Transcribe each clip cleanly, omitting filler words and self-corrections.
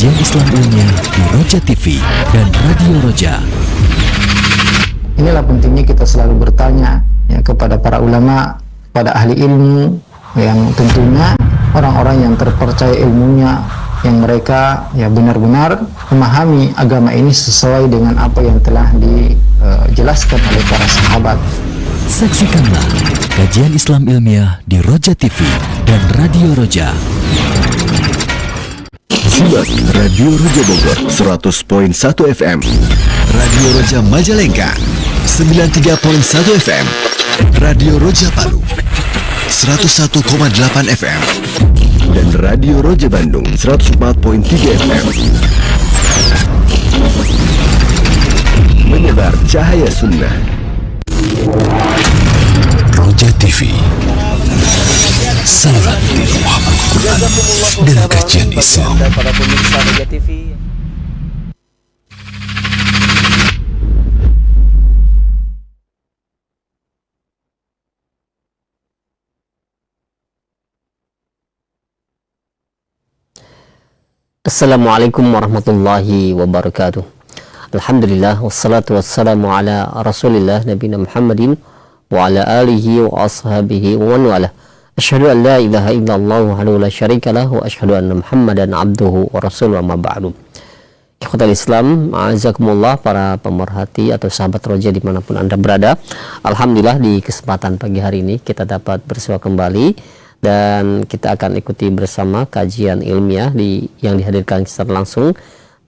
Kajian Islam ilmiah di Roja TV dan Radio Roja. Inilah pentingnya kita selalu bertanya ya, kepada para ulama, pada ahli ilmu, yang tentunya orang-orang yang terpercaya ilmunya, yang mereka ya benar-benar memahami agama ini sesuai dengan apa yang telah dijelaskan oleh para sahabat. Saksikanlah kajian Islam ilmiah di Roja TV dan Radio Roja. Simak Radio Roja Bogor 100.1 FM, Radio Roja Majalengka 93.1 FM, Radio Roja Palu 101,8 FM, dan Radio Roja Bandung 104.3 FM. Menyebar cahaya sunnah. Roja TV, saluran tiruah Al-Quran dan kajian Islam. Para pemirsa Roja TV. Assalamualaikum warahmatullahi wabarakatuh. Alhamdulillah wassalatu wassalamu ala Rasulillah nabiyina Muhammadin wa ala alihi wa ashabihi wa man wala. Asyhadu an la ilaha illallah wahdahu la syarikalah wa asyhadu anna Muhammadan abduhu wa rasuluhu amma ba'du. Ikhwatal Islam, a'azakumullah, para pemerhati atau sahabat Roja dimanapun Anda berada. Alhamdulillah di kesempatan pagi hari ini kita dapat bersua kembali dan kita akan ikuti bersama kajian ilmiah yang dihadirkan secara langsung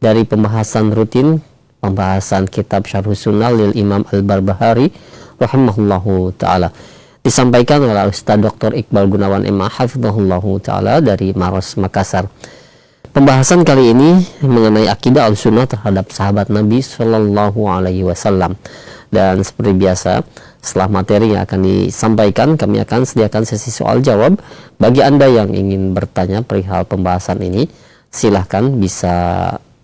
dari pembahasan rutin pembahasan kitab Syarh Sunnah lil Imam Al-Barbahari rahimahullahu taala, disampaikan oleh Ustaz Dr. Iqbal Gunawan MA hafizahullahu taala dari Maros Makassar. Pembahasan kali ini mengenai akidah Ahlussunnah terhadap sahabat Nabi Shallallahu alaihi wasallam. Dan seperti biasa, setelah materi yang akan disampaikan, kami akan sediakan sesi soal jawab. Bagi Anda yang ingin bertanya perihal pembahasan ini, silahkan bisa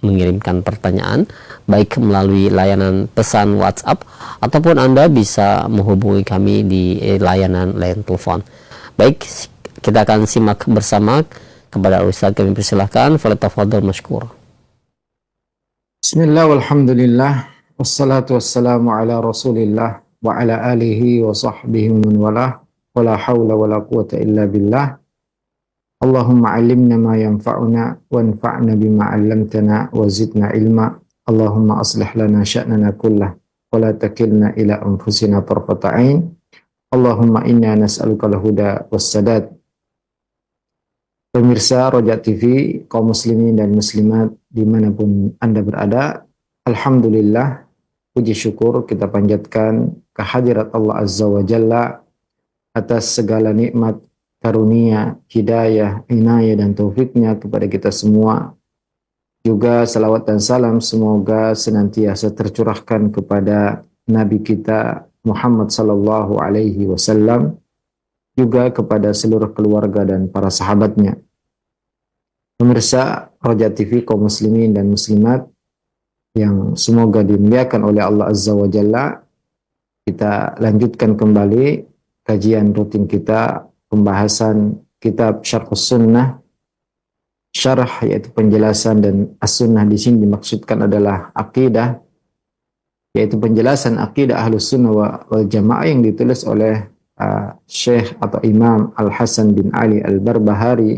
mengirimkan pertanyaan baik melalui layanan pesan WhatsApp ataupun Anda bisa menghubungi kami di layanan telepon. Baik, kita akan simak bersama. Kepada Ustaz kami persilahkan, falyatafadhal mashkur. Bismillah walhamdulillah wassalatu wassalamu ala Rasulillah wa ala alihi wa sahbihi man walah, wala hawla wala quwata illa billah. Allahumma 'allimna ma yanfa'una wanfa'na bima 'allamtana wa zidna ilma. Allahumma aslih lana sya'nana kullah wa la takilna ila anfusina tarfata 'ain. Allahumma inna nas'aluka al-huda was-sadad. Pemirsa Roja TV, kaum muslimin dan muslimat dimanapun Anda berada, alhamdulillah, puji syukur kita panjatkan kehadirat Allah Azza wa Jalla atas segala nikmat, karunia, hidayah, inayah dan taufiknya kepada kita semua. Juga salawat dan salam semoga senantiasa tercurahkan kepada Nabi kita Muhammad sallallahu alaihi wasallam, juga kepada seluruh keluarga dan para sahabatnya. Pemirsa Roja TV, kaum muslimin dan muslimat yang semoga dimuliakan oleh Allah Azza wa Jalla, kita lanjutkan kembali kajian rutin kita, pembahasan kitab Syarh Sunnah. Syarah yaitu penjelasan, dan as-sunnah di sini dimaksudkan adalah akidah, yaitu penjelasan akidah Ahlus Sunnah wal Jamaah yang ditulis oleh Syekh atau Imam Al-Hasan bin Ali Al-Barbahari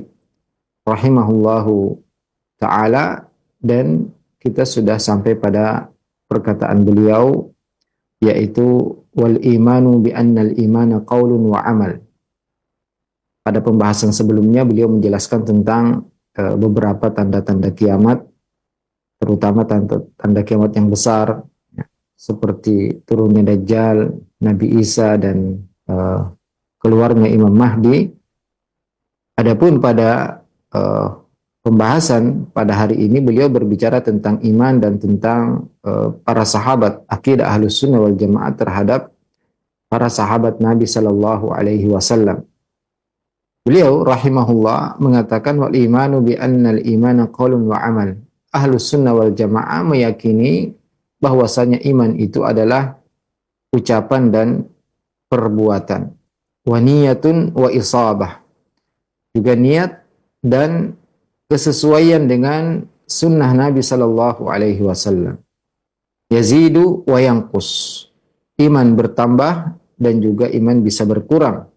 rahimahullahu ta'ala. Dan kita sudah sampai pada perkataan beliau, yaitu wal imanu bi annal imana qaulun wa amal. Pada pembahasan sebelumnya beliau menjelaskan tentang beberapa tanda-tanda kiamat, terutama tanda kiamat yang besar, seperti turunnya Dajjal, Nabi Isa, dan keluarnya Imam Mahdi. Adapun pada pembahasan pada hari ini beliau berbicara tentang iman dan tentang para sahabat, akidah Ahlus Sunnah wal Jamaah terhadap para sahabat Nabi sallallahu alaihi wasallam. Beliau rahimahullah mengatakan wal imanu bi annal imana qaulun wa amal. Ahlus Sunnah wal Jamaah meyakini bahwasanya iman itu adalah ucapan dan perbuatan. Wa niyatun wa isabah. Juga niat dan kesesuaian dengan sunnah Nabi sallallahu alaihi wasallam. Yazidu wa yanqus. Iman bertambah dan juga iman bisa berkurang.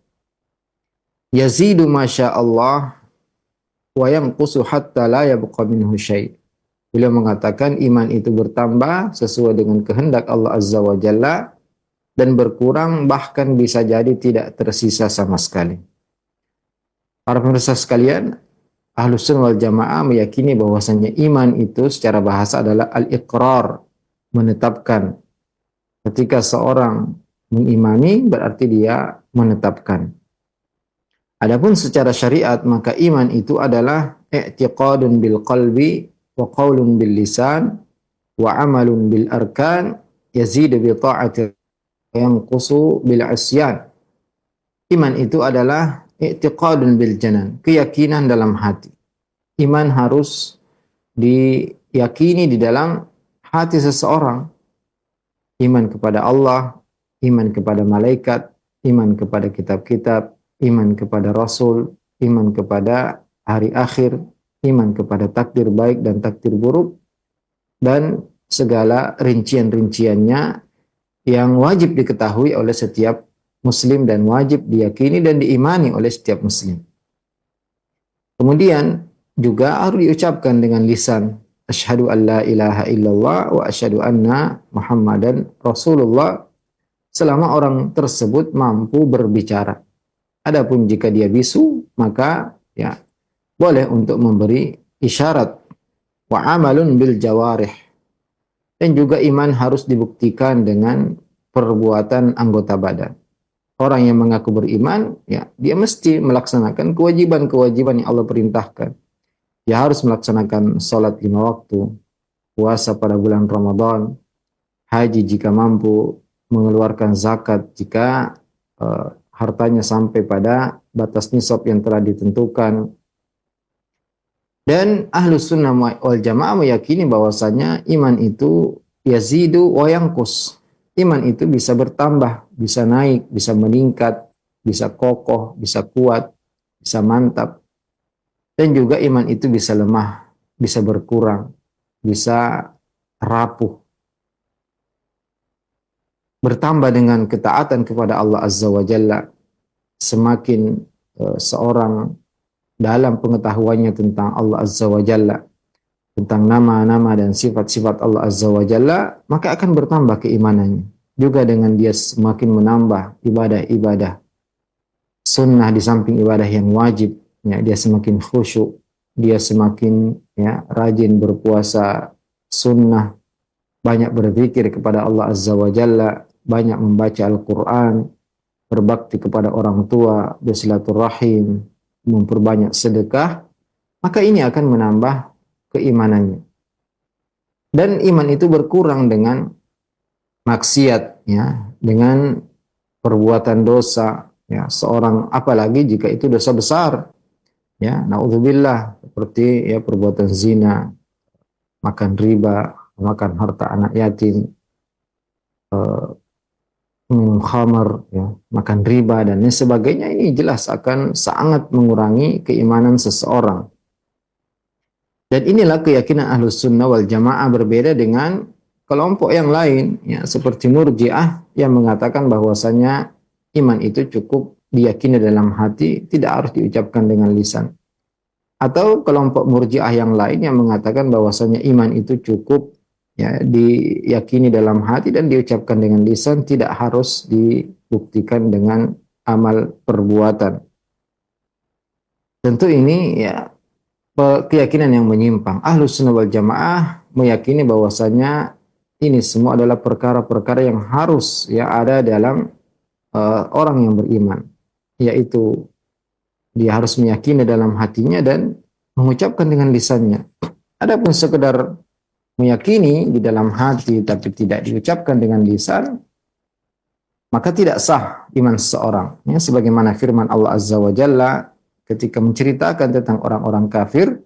Yazidu masya Allah wa yanqusu hatta la yabqa minhu syai'. Beliau mengatakan iman itu bertambah sesuai dengan kehendak Allah Azza wa Jalla dan berkurang bahkan bisa jadi tidak tersisa sama sekali. Para pemirsa sekalian, Ahlus Sunnah wal Jamaah meyakini bahwasanya iman itu secara bahasa adalah al-iqrar, menetapkan. Ketika seorang mengimani berarti dia menetapkan. Adapun secara syariat maka iman itu adalah i'tiqadun bil qalbi wa qaulun bil lisan wa amalun bil arkan yazidu bi ta'ati yanqusu bil asyan. Iman itu adalah i'tiqadun bil janan, keyakinan dalam hati. Iman harus diyakini di dalam hati seseorang. Iman kepada Allah, iman kepada malaikat, iman kepada kitab-kitab, iman kepada Rasul, iman kepada hari akhir, iman kepada takdir baik dan takdir buruk, dan segala rincian-rinciannya yang wajib diketahui oleh setiap muslim dan wajib diyakini dan diimani oleh setiap muslim. Kemudian juga harus diucapkan dengan lisan. Asyhadu an la ilaha illallah wa asyhadu anna Muhammadan Rasulullah selama orang tersebut mampu berbicara. Adapun jika dia bisu, maka ya boleh untuk memberi isyarat. Wa amalun bil jawarih. Dan juga iman harus dibuktikan dengan perbuatan anggota badan. Orang yang mengaku beriman, ya dia mesti melaksanakan kewajiban-kewajiban yang Allah perintahkan. Dia harus melaksanakan salat 5 waktu, puasa pada bulan Ramadan, haji jika mampu, mengeluarkan zakat jika hartanya sampai pada batas nisab yang telah ditentukan. Dan Ahlus Sunnah wal Jamaah meyakini bahwasanya iman itu yazidu wa yanqus. Iman itu bisa bertambah, bisa naik, bisa meningkat, bisa kokoh, bisa kuat, bisa mantap. Dan juga iman itu bisa lemah, bisa berkurang, bisa rapuh. Bertambah dengan ketaatan kepada Allah Azza wa Jalla. Semakin seorang dalam pengetahuannya tentang Allah Azza wa Jalla, tentang nama-nama dan sifat-sifat Allah Azza wa Jalla, maka akan bertambah keimanannya. Juga dengan dia semakin menambah ibadah-ibadah sunnah di samping ibadah yang wajib, ya, dia semakin khusyuk, dia semakin ya rajin berpuasa sunnah, banyak berzikir kepada Allah Azza wa Jalla, banyak membaca Al-Quran, berbakti kepada orang tua, bersilaturahim, memperbanyak sedekah, maka ini akan menambah keimanannya. Dan iman itu berkurang dengan maksiat, ya, dengan perbuatan dosa, ya, seorang apalagi jika itu dosa besar, ya, naudzubillah, seperti ya perbuatan zina, makan riba, makan harta anak yatim, minum khamar, ya, makan riba dan lain sebagainya, ini jelas akan sangat mengurangi keimanan seseorang. Dan inilah keyakinan Ahlus Sunnah wal Jamaah berbeda dengan kelompok yang lain, ya, seperti Murji'ah yang mengatakan bahwasanya iman itu cukup diyakini dalam hati, tidak harus diucapkan dengan lisan. Atau kelompok Murji'ah yang lain yang mengatakan bahwasanya iman itu cukup ya diyakini dalam hati dan diucapkan dengan lisan, tidak harus dibuktikan dengan amal perbuatan. Tentu ini ya keyakinan yang menyimpang. Ahlus Sunnah wal Jamaah meyakini bahwasanya ini semua adalah perkara-perkara yang harus ya ada dalam orang yang beriman, yaitu dia harus meyakini dalam hatinya dan mengucapkan dengan lisannya. Adapun sekedar meyakini di dalam hati tapi tidak diucapkan dengan lisan, maka tidak sah iman seseorang. Ya, sebagaimana firman Allah Azza wa Jalla ketika menceritakan tentang orang-orang kafir,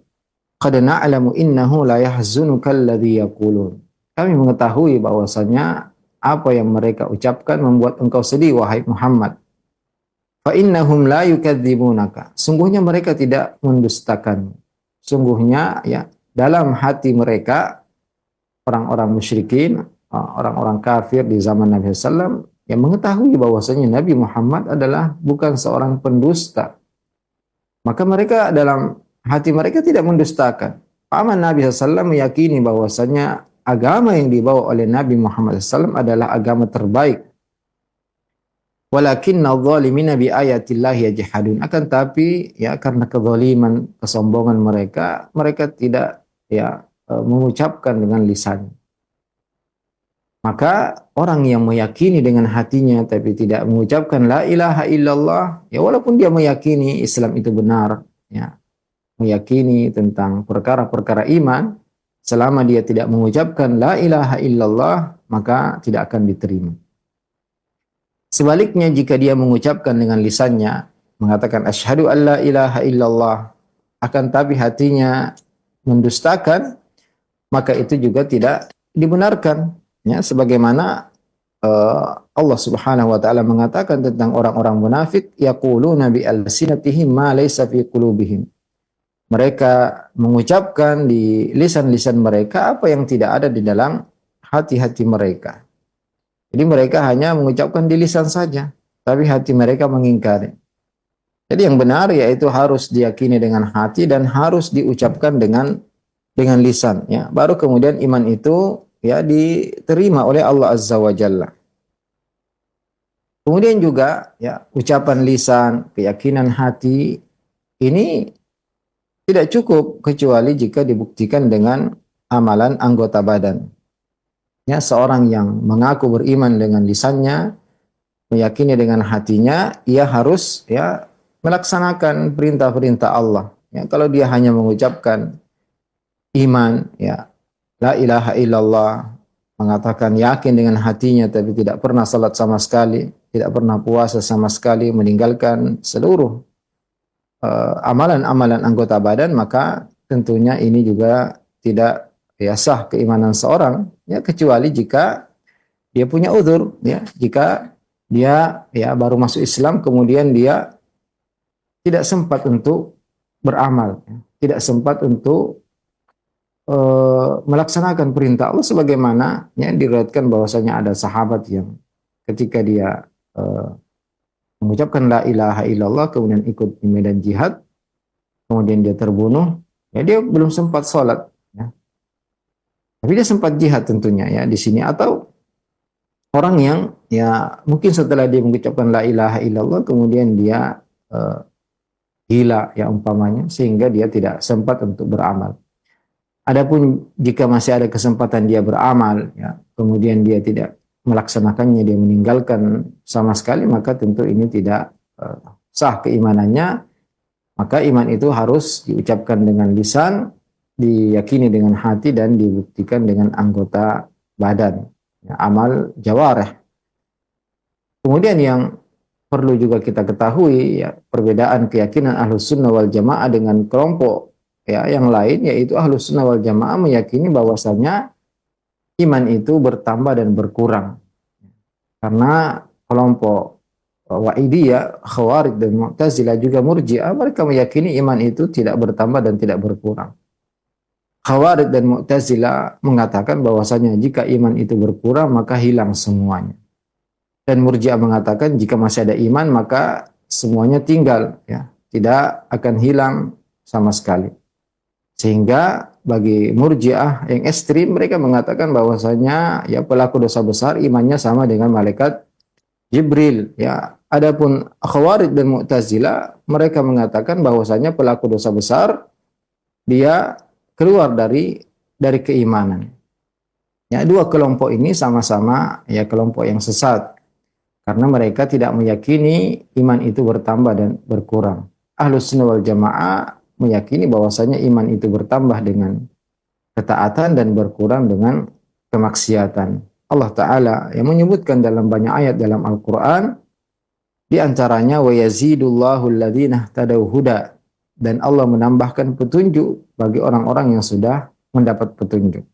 qad na'lamu innahu la yahzunuka alladhi yaqulun. Kami mengetahui bahwasanya apa yang mereka ucapkan membuat engkau sedih, wahai Muhammad. Fa innahum la yukadzibunaka. Sungguhnya mereka tidak mendustakan. Sungguhnya ya dalam hati mereka, orang-orang musyrikin, orang-orang kafir di zaman Nabi SAW, yang mengetahui bahwasanya Nabi Muhammad adalah bukan seorang pendusta. Maka mereka dalam hati mereka tidak mendustakan. Aman Nabi SAW meyakini bahwasanya agama yang dibawa oleh Nabi Muhammad SAW adalah agama terbaik. Walakinna adh-dhalimina bi ayatillahi yajhadun. Akan tapi ya karena kezaliman, kesombongan mereka, mereka tidak mengucapkan dengan lisan. Maka orang yang meyakini dengan hatinya tapi tidak mengucapkan la ilaha illallah, ya walaupun dia meyakini Islam itu benar, ya, meyakini tentang perkara-perkara iman, selama dia tidak mengucapkan la ilaha illallah, maka tidak akan diterima. Sebaliknya jika dia mengucapkan dengan lisannya, mengatakan asyhadu an la ilaha illallah, akan tapi hatinya mendustakan, maka itu juga tidak dibenarkan. Ya, sebagaimana Allah Subhanahu wa taala mengatakan tentang orang-orang munafik, yaquluna bi alsinatihim ma laysa fi qulubihim. Mereka mengucapkan di lisan-lisan mereka apa yang tidak ada di dalam hati-hati mereka. Jadi mereka hanya mengucapkan di lisan saja, tapi hati mereka mengingkari. Jadi yang benar yaitu harus diyakini dengan hati dan harus diucapkan dengan lisan, ya. Baru kemudian iman itu ya diterima oleh Allah Azza wa Jalla. Kemudian juga ya ucapan lisan, keyakinan hati ini tidak cukup kecuali jika dibuktikan dengan amalan anggota badan. Ya, seorang yang mengaku beriman dengan lisannya, meyakini dengan hatinya, ia harus ya melaksanakan perintah-perintah Allah. Ya, kalau dia hanya mengucapkan iman, ya la ilaha illallah, mengatakan yakin dengan hatinya tapi tidak pernah salat sama sekali, tidak pernah puasa sama sekali, meninggalkan seluruh amalan-amalan anggota badan, maka tentunya ini juga tidak ya sah keimanan seorang, ya kecuali jika dia punya udzur, ya jika dia ya baru masuk Islam kemudian dia tidak sempat untuk beramal, ya, tidak sempat untuk melaksanakan perintah Allah, sebagaimana ya diriwayatkan bahwasanya ada sahabat yang ketika dia mengucapkan la ilaha illallah kemudian ikut di medan jihad, kemudian dia terbunuh, ya dia belum sempat sholat, ya. Tapi dia sempat jihad tentunya ya di sini. Atau orang yang ya mungkin setelah dia mengucapkan la ilaha illallah kemudian dia gila ya umpamanya, sehingga dia tidak sempat untuk beramal. Adapun jika masih ada kesempatan dia beramal, ya kemudian dia tidak melaksanakannya, dia meninggalkan sama sekali, maka tentu ini tidak sah keimanannya. Maka iman itu harus diucapkan dengan lisan, diyakini dengan hati, dan dibuktikan dengan anggota badan, ya, amal jawarih. Kemudian yang perlu juga kita ketahui ya perbedaan keyakinan Ahlus Sunnah wal Jamaah dengan kelompok ya yang lain, yaitu Ahlus Sunnah wal Jamaah meyakini bahwasanya iman itu bertambah dan berkurang. Karena kelompok Wa'idiyah, Khawarij dan Mu'tazilah juga Murji'ah, mereka meyakini iman itu tidak bertambah dan tidak berkurang. Khawarij dan Mu'tazilah mengatakan bahwasanya jika iman itu berkurang maka hilang semuanya. Dan Murji'ah mengatakan jika masih ada iman maka semuanya tinggal, ya, tidak akan hilang sama sekali. Sehingga bagi Murji'ah yang ekstrim, mereka mengatakan bahwasanya ya pelaku dosa besar imannya sama dengan malaikat Jibril, ya. Adapun Khawarij dan Mu'tazilah mereka mengatakan bahwasanya pelaku dosa besar dia keluar dari keimanan. Ya, dua kelompok ini sama-sama ya kelompok yang sesat karena mereka tidak meyakini iman itu bertambah dan berkurang. Ahlus Sunnah wal Jamaah meyakini bahwasanya iman itu bertambah dengan ketaatan dan berkurang dengan kemaksiatan. Allah Ta'ala yang menyebutkan dalam banyak ayat dalam Al-Quran, di antaranya wa yazidullahu alladhina ihtadaw huda, dan Allah menambahkan petunjuk bagi orang-orang yang sudah mendapat petunjuk.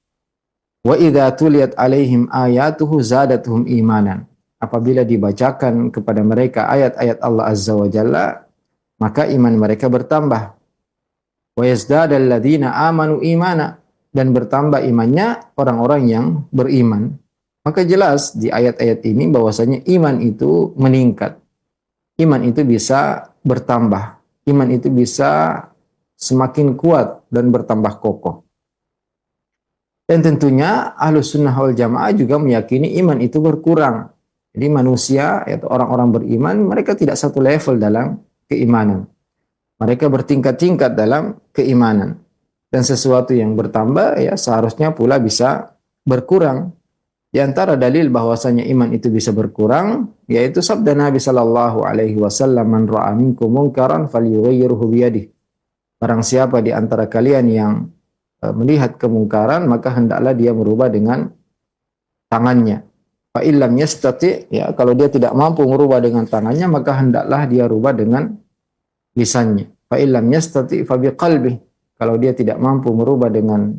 Wa idza tuliyat alaihim ayatuhu zadatuhum imanan. Apabila dibacakan kepada mereka ayat-ayat Allah Azza wa Jalla, maka iman mereka bertambah. Wa yazdadal ladzina amanu imana, dan bertambah imannya orang-orang yang beriman. Maka jelas di ayat-ayat ini bahwasanya iman itu meningkat. Iman itu bisa bertambah. Iman itu bisa semakin kuat dan bertambah kokoh. Dan tentunya Ahlus Sunnah wal Jamaah juga meyakini iman itu berkurang. Jadi manusia, yaitu orang-orang beriman, mereka tidak satu level dalam keimanan. Mereka bertingkat-tingkat dalam keimanan. Dan sesuatu yang bertambah ya seharusnya pula bisa berkurang. Di antara dalil bahwasanya iman itu bisa berkurang yaitu sabda Nabi sallallahu alaihi wasallam, "Man ra'a minkum munkaran falyughayyirhu biyadihi." Barang siapa di antara kalian yang melihat kemungkaran, maka hendaklah dia merubah dengan tangannya. Fa illam yastati, ya, kalau dia tidak mampu merubah dengan tangannya, maka hendaklah dia rubah dengan lisannya. Fa illam yastati fa biqalbihi. Kalau dia tidak mampu merubah dengan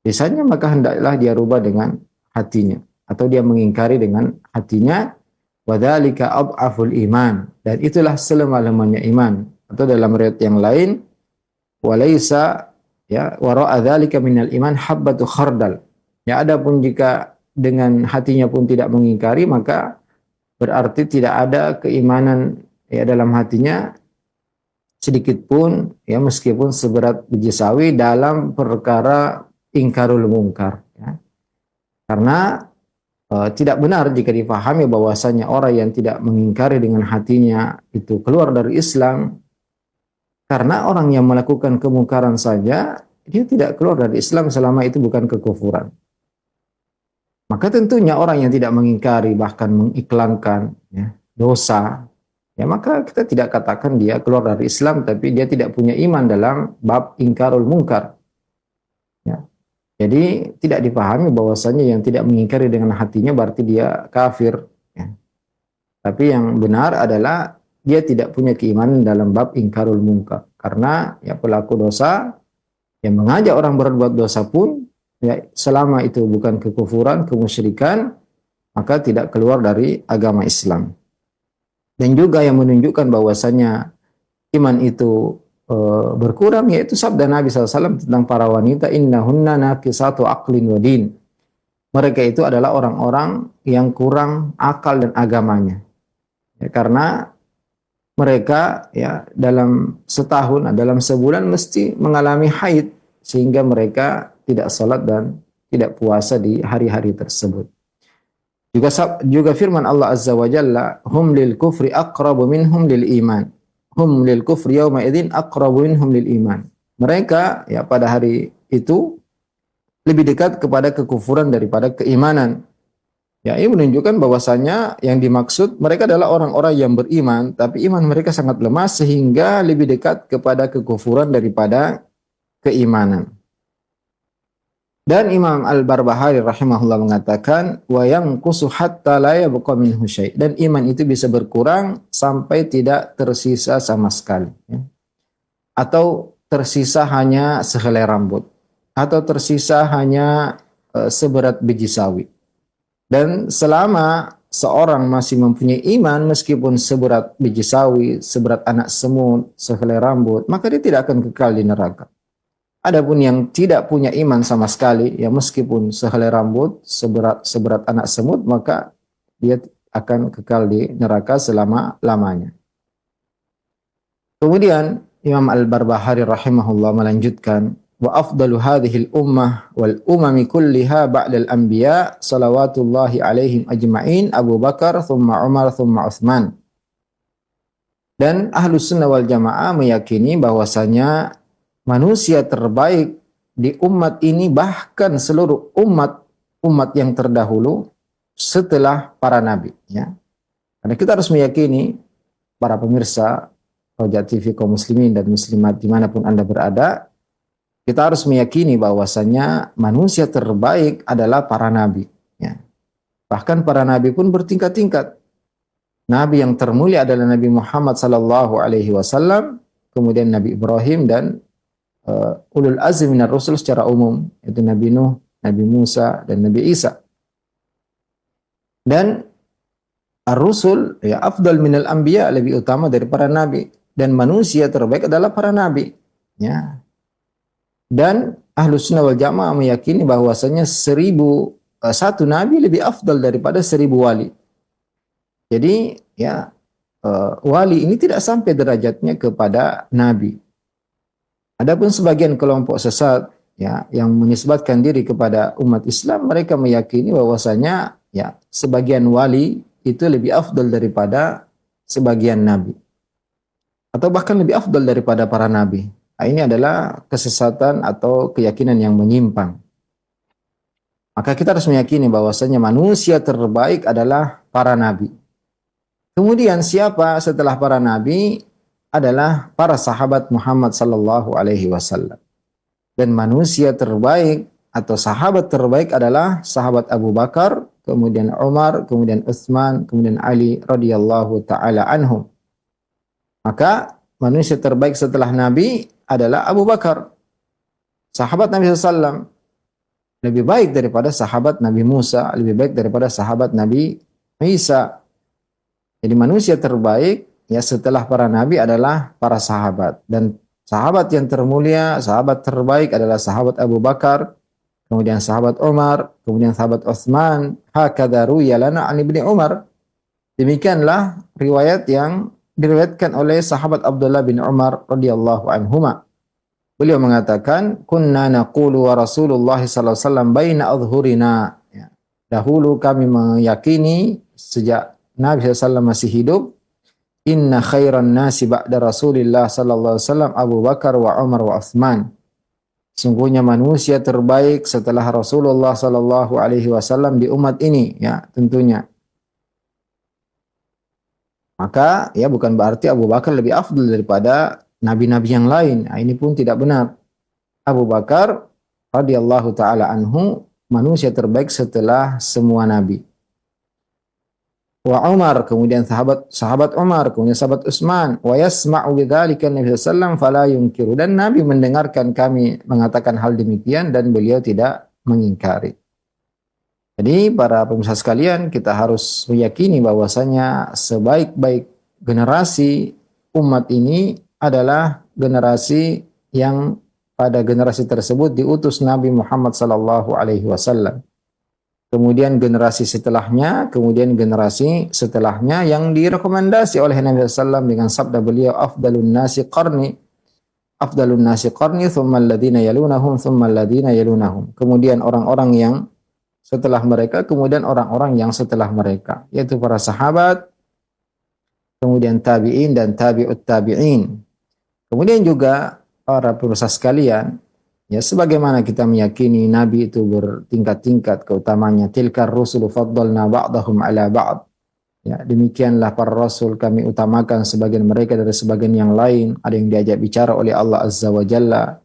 lisannya, maka hendaklah dia rubah dengan hatinya, atau dia mengingkari dengan hatinya. Wa dzalika adhaful iman, dan itulah selemah-lemahnya iman. Atau dalam riwayat yang lain, walaisa, ya, wara'a dzalika minal iman habbatu khardal. Ya, adapun jika dengan hatinya pun tidak mengingkari, maka berarti tidak ada keimanan ya dalam hatinya sedikit pun, ya, meskipun seberat biji sawi dalam perkara ingkarul mungkar, ya. Karena tidak benar jika dipahami bahwasanya orang yang tidak mengingkari dengan hatinya itu keluar dari Islam. Karena orang yang melakukan kemungkaran saja, dia tidak keluar dari Islam selama itu bukan kekufuran. Maka tentunya orang yang tidak mengingkari, bahkan mengiklankan, ya, dosa, ya, maka kita tidak katakan dia keluar dari Islam, tapi dia tidak punya iman dalam bab ingkarul mungkar. Ya. Jadi tidak dipahami bahwasanya yang tidak mengingkari dengan hatinya berarti dia kafir. Ya. Tapi yang benar adalah dia tidak punya keimanan dalam bab ingkarul mungkar. Karena ya pelaku dosa yang mengajak orang berbuat dosa pun, ya, selama itu bukan kekufuran, kemusyrikan, maka tidak keluar dari agama Islam. Dan juga yang menunjukkan bahwasanya iman itu berkurang, yaitu sabda Nabi SAW tentang para wanita, innahunna naqisatu aqlin wa din. Mereka itu adalah orang-orang yang kurang akal dan agamanya. Ya, karena mereka ya dalam setahun, dalam sebulan mesti mengalami haid, sehingga mereka tidak salat dan tidak puasa di hari-hari tersebut. Juga firman Allah Azza wa Jalla, hum lil kufri aqrabu minhum lil iman. Hum lil kufri yawma idzin aqrabu minhum lil iman. Mereka ya pada hari itu lebih dekat kepada kekufuran daripada keimanan. Ya, ini menunjukkan bahwasanya yang dimaksud mereka adalah orang-orang yang beriman, tapi iman mereka sangat lemah sehingga lebih dekat kepada kekufuran daripada keimanan. Dan Imam Al-Barbahari rahimahullah mengatakan, wa yanqusu hatta la yabqa minhu syai'. Dan iman itu bisa berkurang sampai tidak tersisa sama sekali, ya. Atau tersisa hanya sehelai rambut, atau tersisa hanya seberat biji sawi. Dan selama seorang masih mempunyai iman, meskipun seberat biji sawi, seberat anak semut, sehelai rambut, maka dia tidak akan kekal di neraka. Adapun yang tidak punya iman sama sekali, ya meskipun sehelai rambut, seberat anak semut, maka dia akan kekal di neraka selama-lamanya. Kemudian Imam Al-Barbahari rahimahullah melanjutkan, wa afdalu hadhil ummah wal umami kulliha ba'dal anbiya salawatullahi alaihim ajma'in Abu Bakar thumma Umar thumma Utsman. Dan Ahlus Sunnah wal Jamaah meyakini bahwasanya manusia terbaik di umat ini, bahkan seluruh umat yang terdahulu setelah para nabi, ya. Karena kita harus meyakini, para pemirsa Roja TV kaum muslimin dan muslimat dimanapun Anda berada, kita harus meyakini bahwasanya manusia terbaik adalah para nabi, ya. Bahkan para nabi pun bertingkat-tingkat. Nabi yang termulia adalah Nabi Muhammad sallallahu alaihi wasallam, kemudian Nabi Ibrahim, dan ulul azmi minar rusul secara umum, yaitu Nabi Nuh, Nabi Musa, dan Nabi Isa. Dan ar-rusul ya afdal minal anbiya, lebih utama dari para nabi, dan manusia terbaik adalah para nabi. ya. Dan Ahlus Sunnah wal Jamaah meyakini bahwasanya 1.001 nabi lebih afdal daripada 1.000 wali. Jadi ya, wali ini tidak sampai derajatnya kepada nabi. Adapun sebagian kelompok sesat ya yang menisbatkan diri kepada umat Islam, mereka meyakini bahwasanya ya sebagian wali itu lebih afdal daripada sebagian nabi, atau bahkan lebih afdal daripada para nabi. Nah, ini adalah kesesatan atau keyakinan yang menyimpang. Maka kita harus meyakini bahwasanya manusia terbaik adalah para nabi. Kemudian siapa setelah para nabi adalah para sahabat Muhammad sallallahu alaihi wasallam. Dan manusia terbaik atau sahabat terbaik adalah sahabat Abu Bakar, kemudian Umar, kemudian Utsman, kemudian Ali radhiyallahu taala anhum. Maka manusia terbaik setelah Nabi adalah Abu Bakar. Sahabat Nabi SAW lebih baik daripada sahabat Nabi Musa, lebih baik daripada sahabat Nabi Isa. Jadi manusia terbaik ya setelah para nabi adalah para sahabat. Dan sahabat yang termulia, sahabat terbaik adalah sahabat Abu Bakar, kemudian sahabat Umar, kemudian sahabat Utsman. Hakadza ruwiya lana an Ibnu Umar. Demikianlah riwayat yang diriwayatkan oleh sahabat Abdullah bin Umar radhiyallahu anhuma. Beliau mengatakan, kunna naqulu wa Rasulullah sallallahu alaihi wasallam baina adhhurina. Ya. Dahulu kami meyakini sejak Nabi SAW masih hidup, inna khairan nasi ba'da Rasulillah sallallahu alaihi wasallam Abu Bakar wa Umar wa Utsman. Sungguhnya manusia terbaik setelah Rasulullah sallallahu alaihi wasallam di umat ini, ya, tentunya. Maka ya bukan berarti Abu Bakar lebih afdal daripada nabi-nabi yang lain. Nah, ini pun tidak benar. Abu Bakar radhiyallahu taala anhu manusia terbaik setelah semua nabi. Wa Umar, kemudian sahabat Umar, kemudian sahabat Utsman. Wa yasma'u bidzalika Nabi sallallahu alaihi wasallam fala yunkiru. Dan Nabi mendengarkan kami mengatakan hal demikian dan beliau tidak mengingkari. Jadi para pemirsa sekalian, kita harus meyakini bahwasanya sebaik-baik generasi umat ini adalah generasi yang pada generasi tersebut diutus Nabi Muhammad sallallahu alaihi wasallam. Kemudian generasi setelahnya, kemudian generasi setelahnya yang direkomendasi oleh Nabi sallallahu dengan sabda beliau, afdalun nasi qarni, thumma alladhina yalunahum, thumma alladhina yalunahum. Kemudian orang-orang yang setelah mereka, kemudian orang-orang yang setelah mereka, yaitu para sahabat, kemudian tabi'in dan tabi'ut tabi'in. Kemudian juga para pemirsa sekalian, ya sebagaimana kita meyakini Nabi itu bertingkat-tingkat keutamanya, tilkar rusulu faddalna ba'dahum ala ba'd. Ya, demikianlah para rasul kami utamakan sebagian mereka dari sebagian yang lain. Ada yang diajak bicara oleh Allah Azza wa Jalla.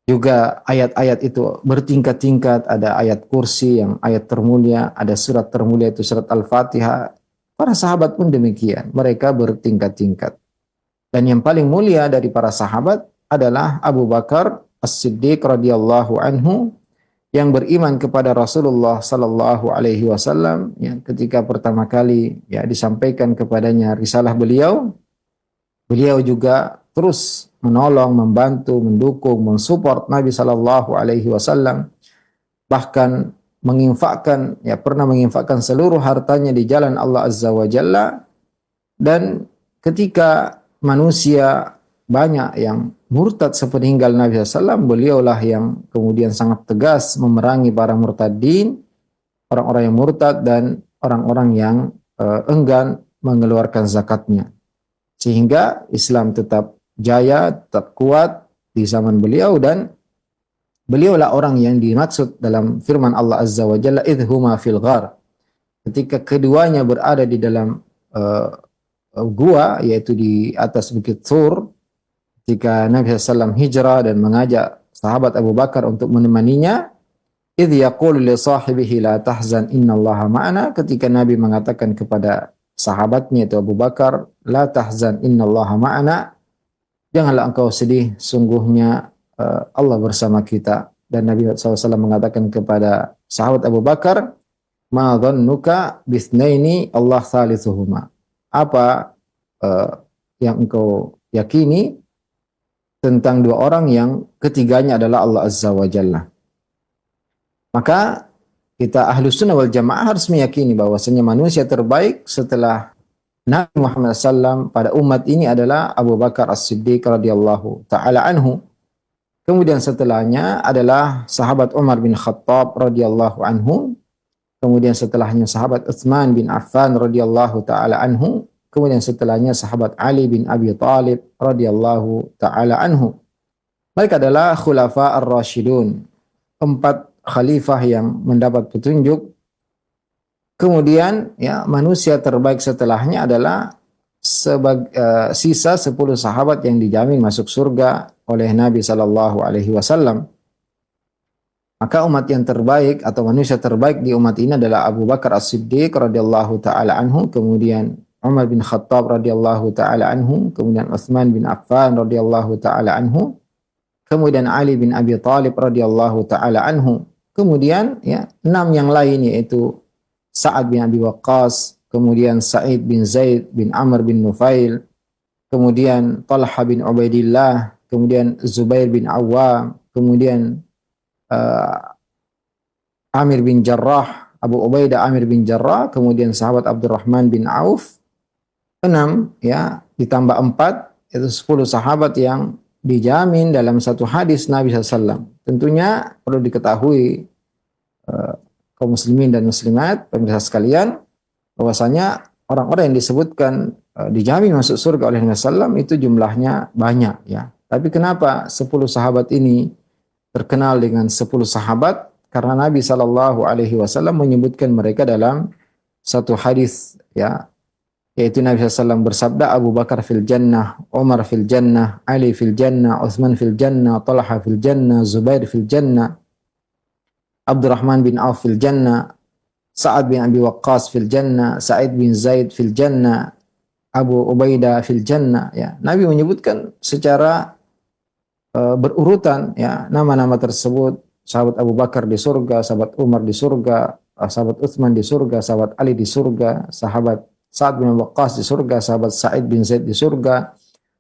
Juga ayat-ayat itu bertingkat-tingkat, ada ayat kursi yang ayat termulia, ada surat termulia itu surat Al-Fatihah. Para sahabat pun demikian, mereka bertingkat-tingkat. Dan yang paling mulia dari para sahabat adalah Abu Bakar As-Siddiq radhiyallahu anhu yang beriman kepada Rasulullah sallallahu alaihi wasallam ya, ketika pertama kali ya disampaikan kepadanya risalah beliau juga terus menolong, membantu, mendukung, mensupport Nabi sallallahu alaihi wasallam, bahkan menginfakkan ya pernah menginfakkan seluruh hartanya di jalan Allah Azza wa Jalla. Dan ketika manusia banyak yang murtad sepeninggal Nabi SAW, beliaulah yang kemudian sangat tegas memerangi para murtadin, orang-orang yang murtad dan orang-orang yang enggan mengeluarkan zakatnya. Sehingga Islam tetap jaya, tetap kuat di zaman beliau, dan beliaulah orang yang dimaksud dalam firman Allah Azza wa Jalla, idhuma fil ghar. Ketika keduanya berada di dalam gua, yaitu di atas bukit Tsur, ketika Nabi SAW hijrah dan mengajak sahabat Abu Bakar untuk menemaninya, idh yaqulu li sahibihi la tahzan innallaha ma'ana, ketika Nabi mengatakan kepada sahabatnya itu Abu Bakar, la tahzan innallaha ma'ana, janganlah engkau sedih, sungguhnya Allah bersama kita. Dan Nabi SAW mengatakan kepada sahabat Abu Bakar, ma dhannuka bisnaini Allah thalithuhuma. Apa yang engkau yakini tentang dua orang yang ketiganya adalah Allah Azza wa Jalla. Maka kita Ahlus Sunnah wal Jamaah harus meyakini bahwasanya manusia terbaik setelah Nabi Muhammad SAW pada umat ini adalah Abu Bakar As-Siddiq radhiyallahu taala anhu. Kemudian setelahnya adalah sahabat Umar bin Khattab radhiyallahu anhu. Kemudian setelahnya sahabat Utsman bin Affan radhiyallahu taala anhu. Kemudian setelahnya sahabat Ali bin Abi Thalib radhiyallahu taala anhu. Mereka adalah khulafa ar-rasyidun, 4 khalifah yang mendapat petunjuk. Kemudian ya manusia terbaik setelahnya adalah sisa 10 sahabat yang dijamin masuk surga oleh Nabi sallallahu alaihi wasallam. Maka umat yang terbaik atau manusia terbaik di umat ini adalah Abu Bakar As-Siddiq radhiyallahu taala anhu, kemudian Umar bin Khattab radhiyallahu taala anhu, kemudian Utsman bin Affan radhiyallahu taala anhu, kemudian Ali bin Abi Thalib radhiyallahu taala anhu. Kemudian ya 6 yang lain yaitu Sa'ad bin Abi Waqqas, kemudian Sa'id bin Zaid bin Amr bin Nufail, kemudian Talha bin Ubaidillah, kemudian Zubair bin Awwam, kemudian Amir bin Jarrah, Abu Ubaidah Amir bin Jarrah, kemudian sahabat Abdurrahman bin Auf. 6 ya ditambah 4 itu 10 sahabat yang dijamin dalam satu hadis Nabi SAW. Tentunya perlu diketahui kaum muslimin dan muslimat, pemirsa sekalian, bahwasanya orang-orang yang disebutkan dijamin masuk surga oleh Nabi SAW itu jumlahnya banyak ya. Tapi kenapa 10 sahabat ini terkenal dengan 10 sahabat? Karena Nabi SAW menyebutkan mereka dalam satu hadis ya, yaitu Nabi SAW bersabda, Abu Bakar fil jannah, Umar fil jannah, Ali fil jannah, Utsman fil jannah, Talha fil jannah, Zubair fil jannah, Abdurrahman bin Auf fil jannah, Sa'ad bin Abi Waqqas fil jannah, Sa'id bin Zaid fil jannah, Abu Ubaidah fil jannah. Ya, Nabi menyebutkan secara berurutan ya nama-nama tersebut. Sahabat Abu Bakar di surga, sahabat Umar di surga, sahabat Utsman di surga, sahabat Ali di surga, sahabat Sa'ad bin Waqqas di surga, sahabat Sa'id bin Zaid di surga,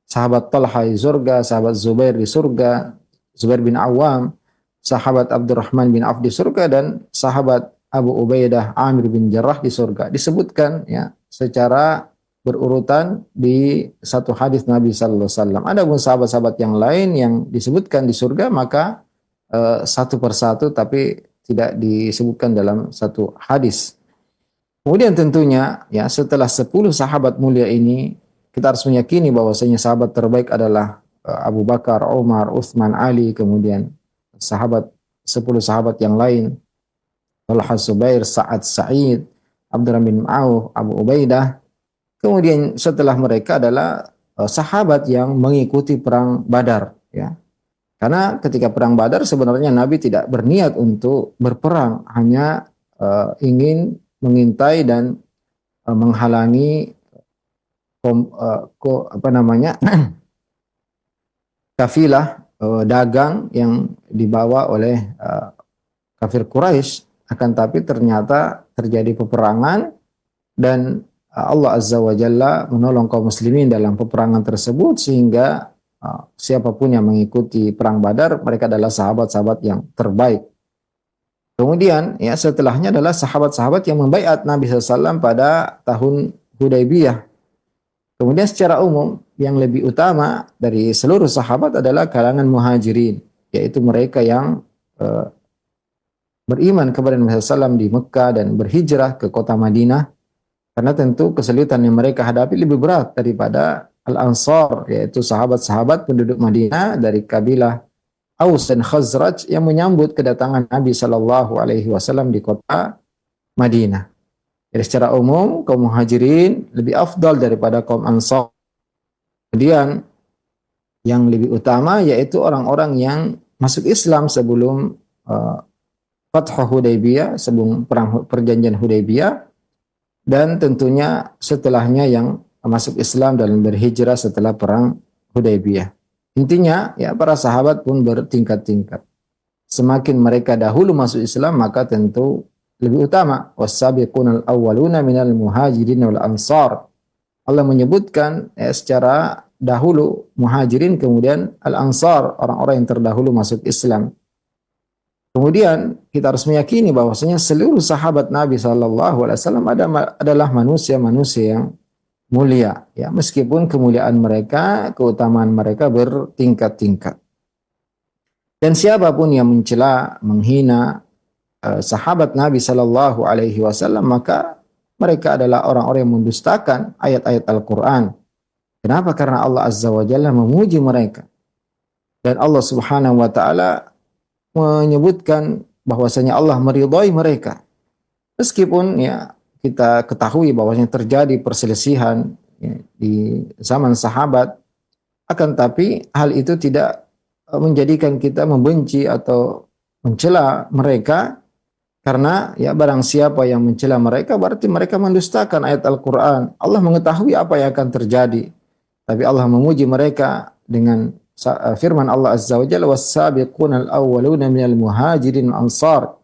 sahabat Talha di surga, sahabat Zubair di surga, Zubair bin Awam, sahabat Abdurrahman bin Auf di surga, dan sahabat Abu Ubaidah Amir bin Jarrah di surga. Disebutkan ya secara berurutan di satu hadis Nabi sallallahu alaihi wasallam. Adapun sahabat-sahabat yang lain yang disebutkan di surga maka satu persatu tapi tidak disebutkan dalam satu hadis. Kemudian tentunya ya setelah 10 sahabat mulia ini kita harus meyakini bahwasanya sahabat terbaik adalah Abu Bakar, Umar, Utsman, Ali, kemudian 10 sahabat yang lain, Talha, Zubair, Sa'ad, Sa'id, Abdurrahman bin Auf, Abu Ubaidah. Kemudian setelah mereka adalah sahabat yang mengikuti perang Badar ya. Karena ketika perang Badar sebenarnya Nabi tidak berniat untuk berperang, hanya ingin mengintai dan menghalangi kafilah dagang yang dibawa oleh kafir Quraisy. Akan tapi ternyata terjadi peperangan dan Allah Azza wa Jalla menolong kaum muslimin dalam peperangan tersebut, sehingga siapapun yang mengikuti perang Badar mereka adalah sahabat-sahabat yang terbaik. Kemudian ya setelahnya adalah sahabat-sahabat yang membaiat Nabi SAW pada tahun Hudaybiyah. Kemudian secara umum yang lebih utama dari seluruh sahabat adalah kalangan muhajirin, yaitu mereka yang beriman kepada Nabi SAW di Mekah dan berhijrah ke kota Madinah. Karena tentu kesulitan yang mereka hadapi lebih berat daripada Al-Ansar, yaitu sahabat-sahabat penduduk Madinah dari kabilah Aus dan Khazraj yang menyambut kedatangan Nabi Shallallahu Alaihi Wasallam di kota Madinah. Jadi secara umum kaum muhajirin lebih afdal daripada kaum Ansar. Kemudian yang lebih utama yaitu orang-orang yang masuk Islam sebelum Fathu Hudaybiyah, sebelum perjanjian Hudaybiyah, dan tentunya setelahnya yang masuk Islam dan berhijrah setelah perang Hudaybiyah. Intinya ya para sahabat pun bertingkat-tingkat. Semakin mereka dahulu masuk Islam maka tentu lebih utama. Was-sabiqunal awwaluna minal muhajirin wal ansar. Allah menyebutkan secara dahulu Muhajirin, kemudian Al-Ansar, orang-orang yang terdahulu masuk Islam. Kemudian kita harus meyakini bahwasanya seluruh sahabat Nabi SAW adalah manusia-manusia yang mulia, ya, meskipun kemuliaan mereka, keutamaan mereka bertingkat-tingkat. Dan siapapun yang mencela, menghina sahabat Nabi SAW, maka mereka adalah orang-orang yang mendustakan ayat-ayat Al-Quran. Kenapa? Karena Allah Azza wa Jalla memuji mereka. Dan Allah Subhanahu wa Ta'ala menyebutkan bahwasanya Allah meridhai mereka. Meskipun ya kita ketahui bahwasanya terjadi perselisihan ya, di zaman sahabat, akan tapi hal itu tidak menjadikan kita membenci atau mencela mereka, karena ya barang siapa yang mencela mereka berarti mereka mendustakan ayat Al-Quran. Allah mengetahui apa yang akan terjadi, tapi Allah memuji mereka dengan firman Allah Azza wa Jalla, was-sabiqunal awwaluna minal muhajirin ansar,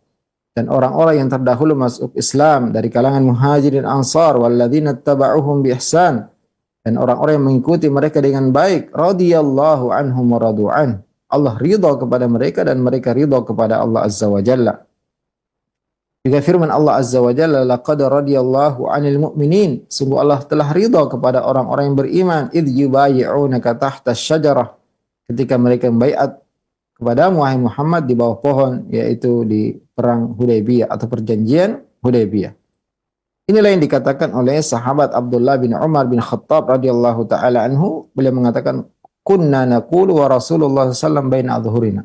dan orang-orang yang terdahulu masuk Islam dari kalangan muhajirin ansar, walladzina taba'uhum bi ihsan, dan orang-orang yang mengikuti mereka dengan baik, radhiyallahu anhum wa radu'an, Allah ridha kepada mereka dan mereka ridha kepada Allah Azza wa Jalla. Juga firman Allah Azza wa Jalla, laqad radiyallahu 'anil mu'minin, sungguh Allah telah ridha kepada orang-orang yang beriman, idh yubayyi'unaka tahta asy-syajarah, ketika mereka membaiat kepadamu wahai Muhammad di bawah pohon, yaitu di perang Hudaybiyah atau perjanjian Hudaybiyah. Inilah yang dikatakan oleh sahabat Abdullah bin Umar bin Khattab radhiyallahu taala anhu. Beliau mengatakan, kunna naqulu wa Rasulullah sallallahu alaihi wasallam baina adhhurina.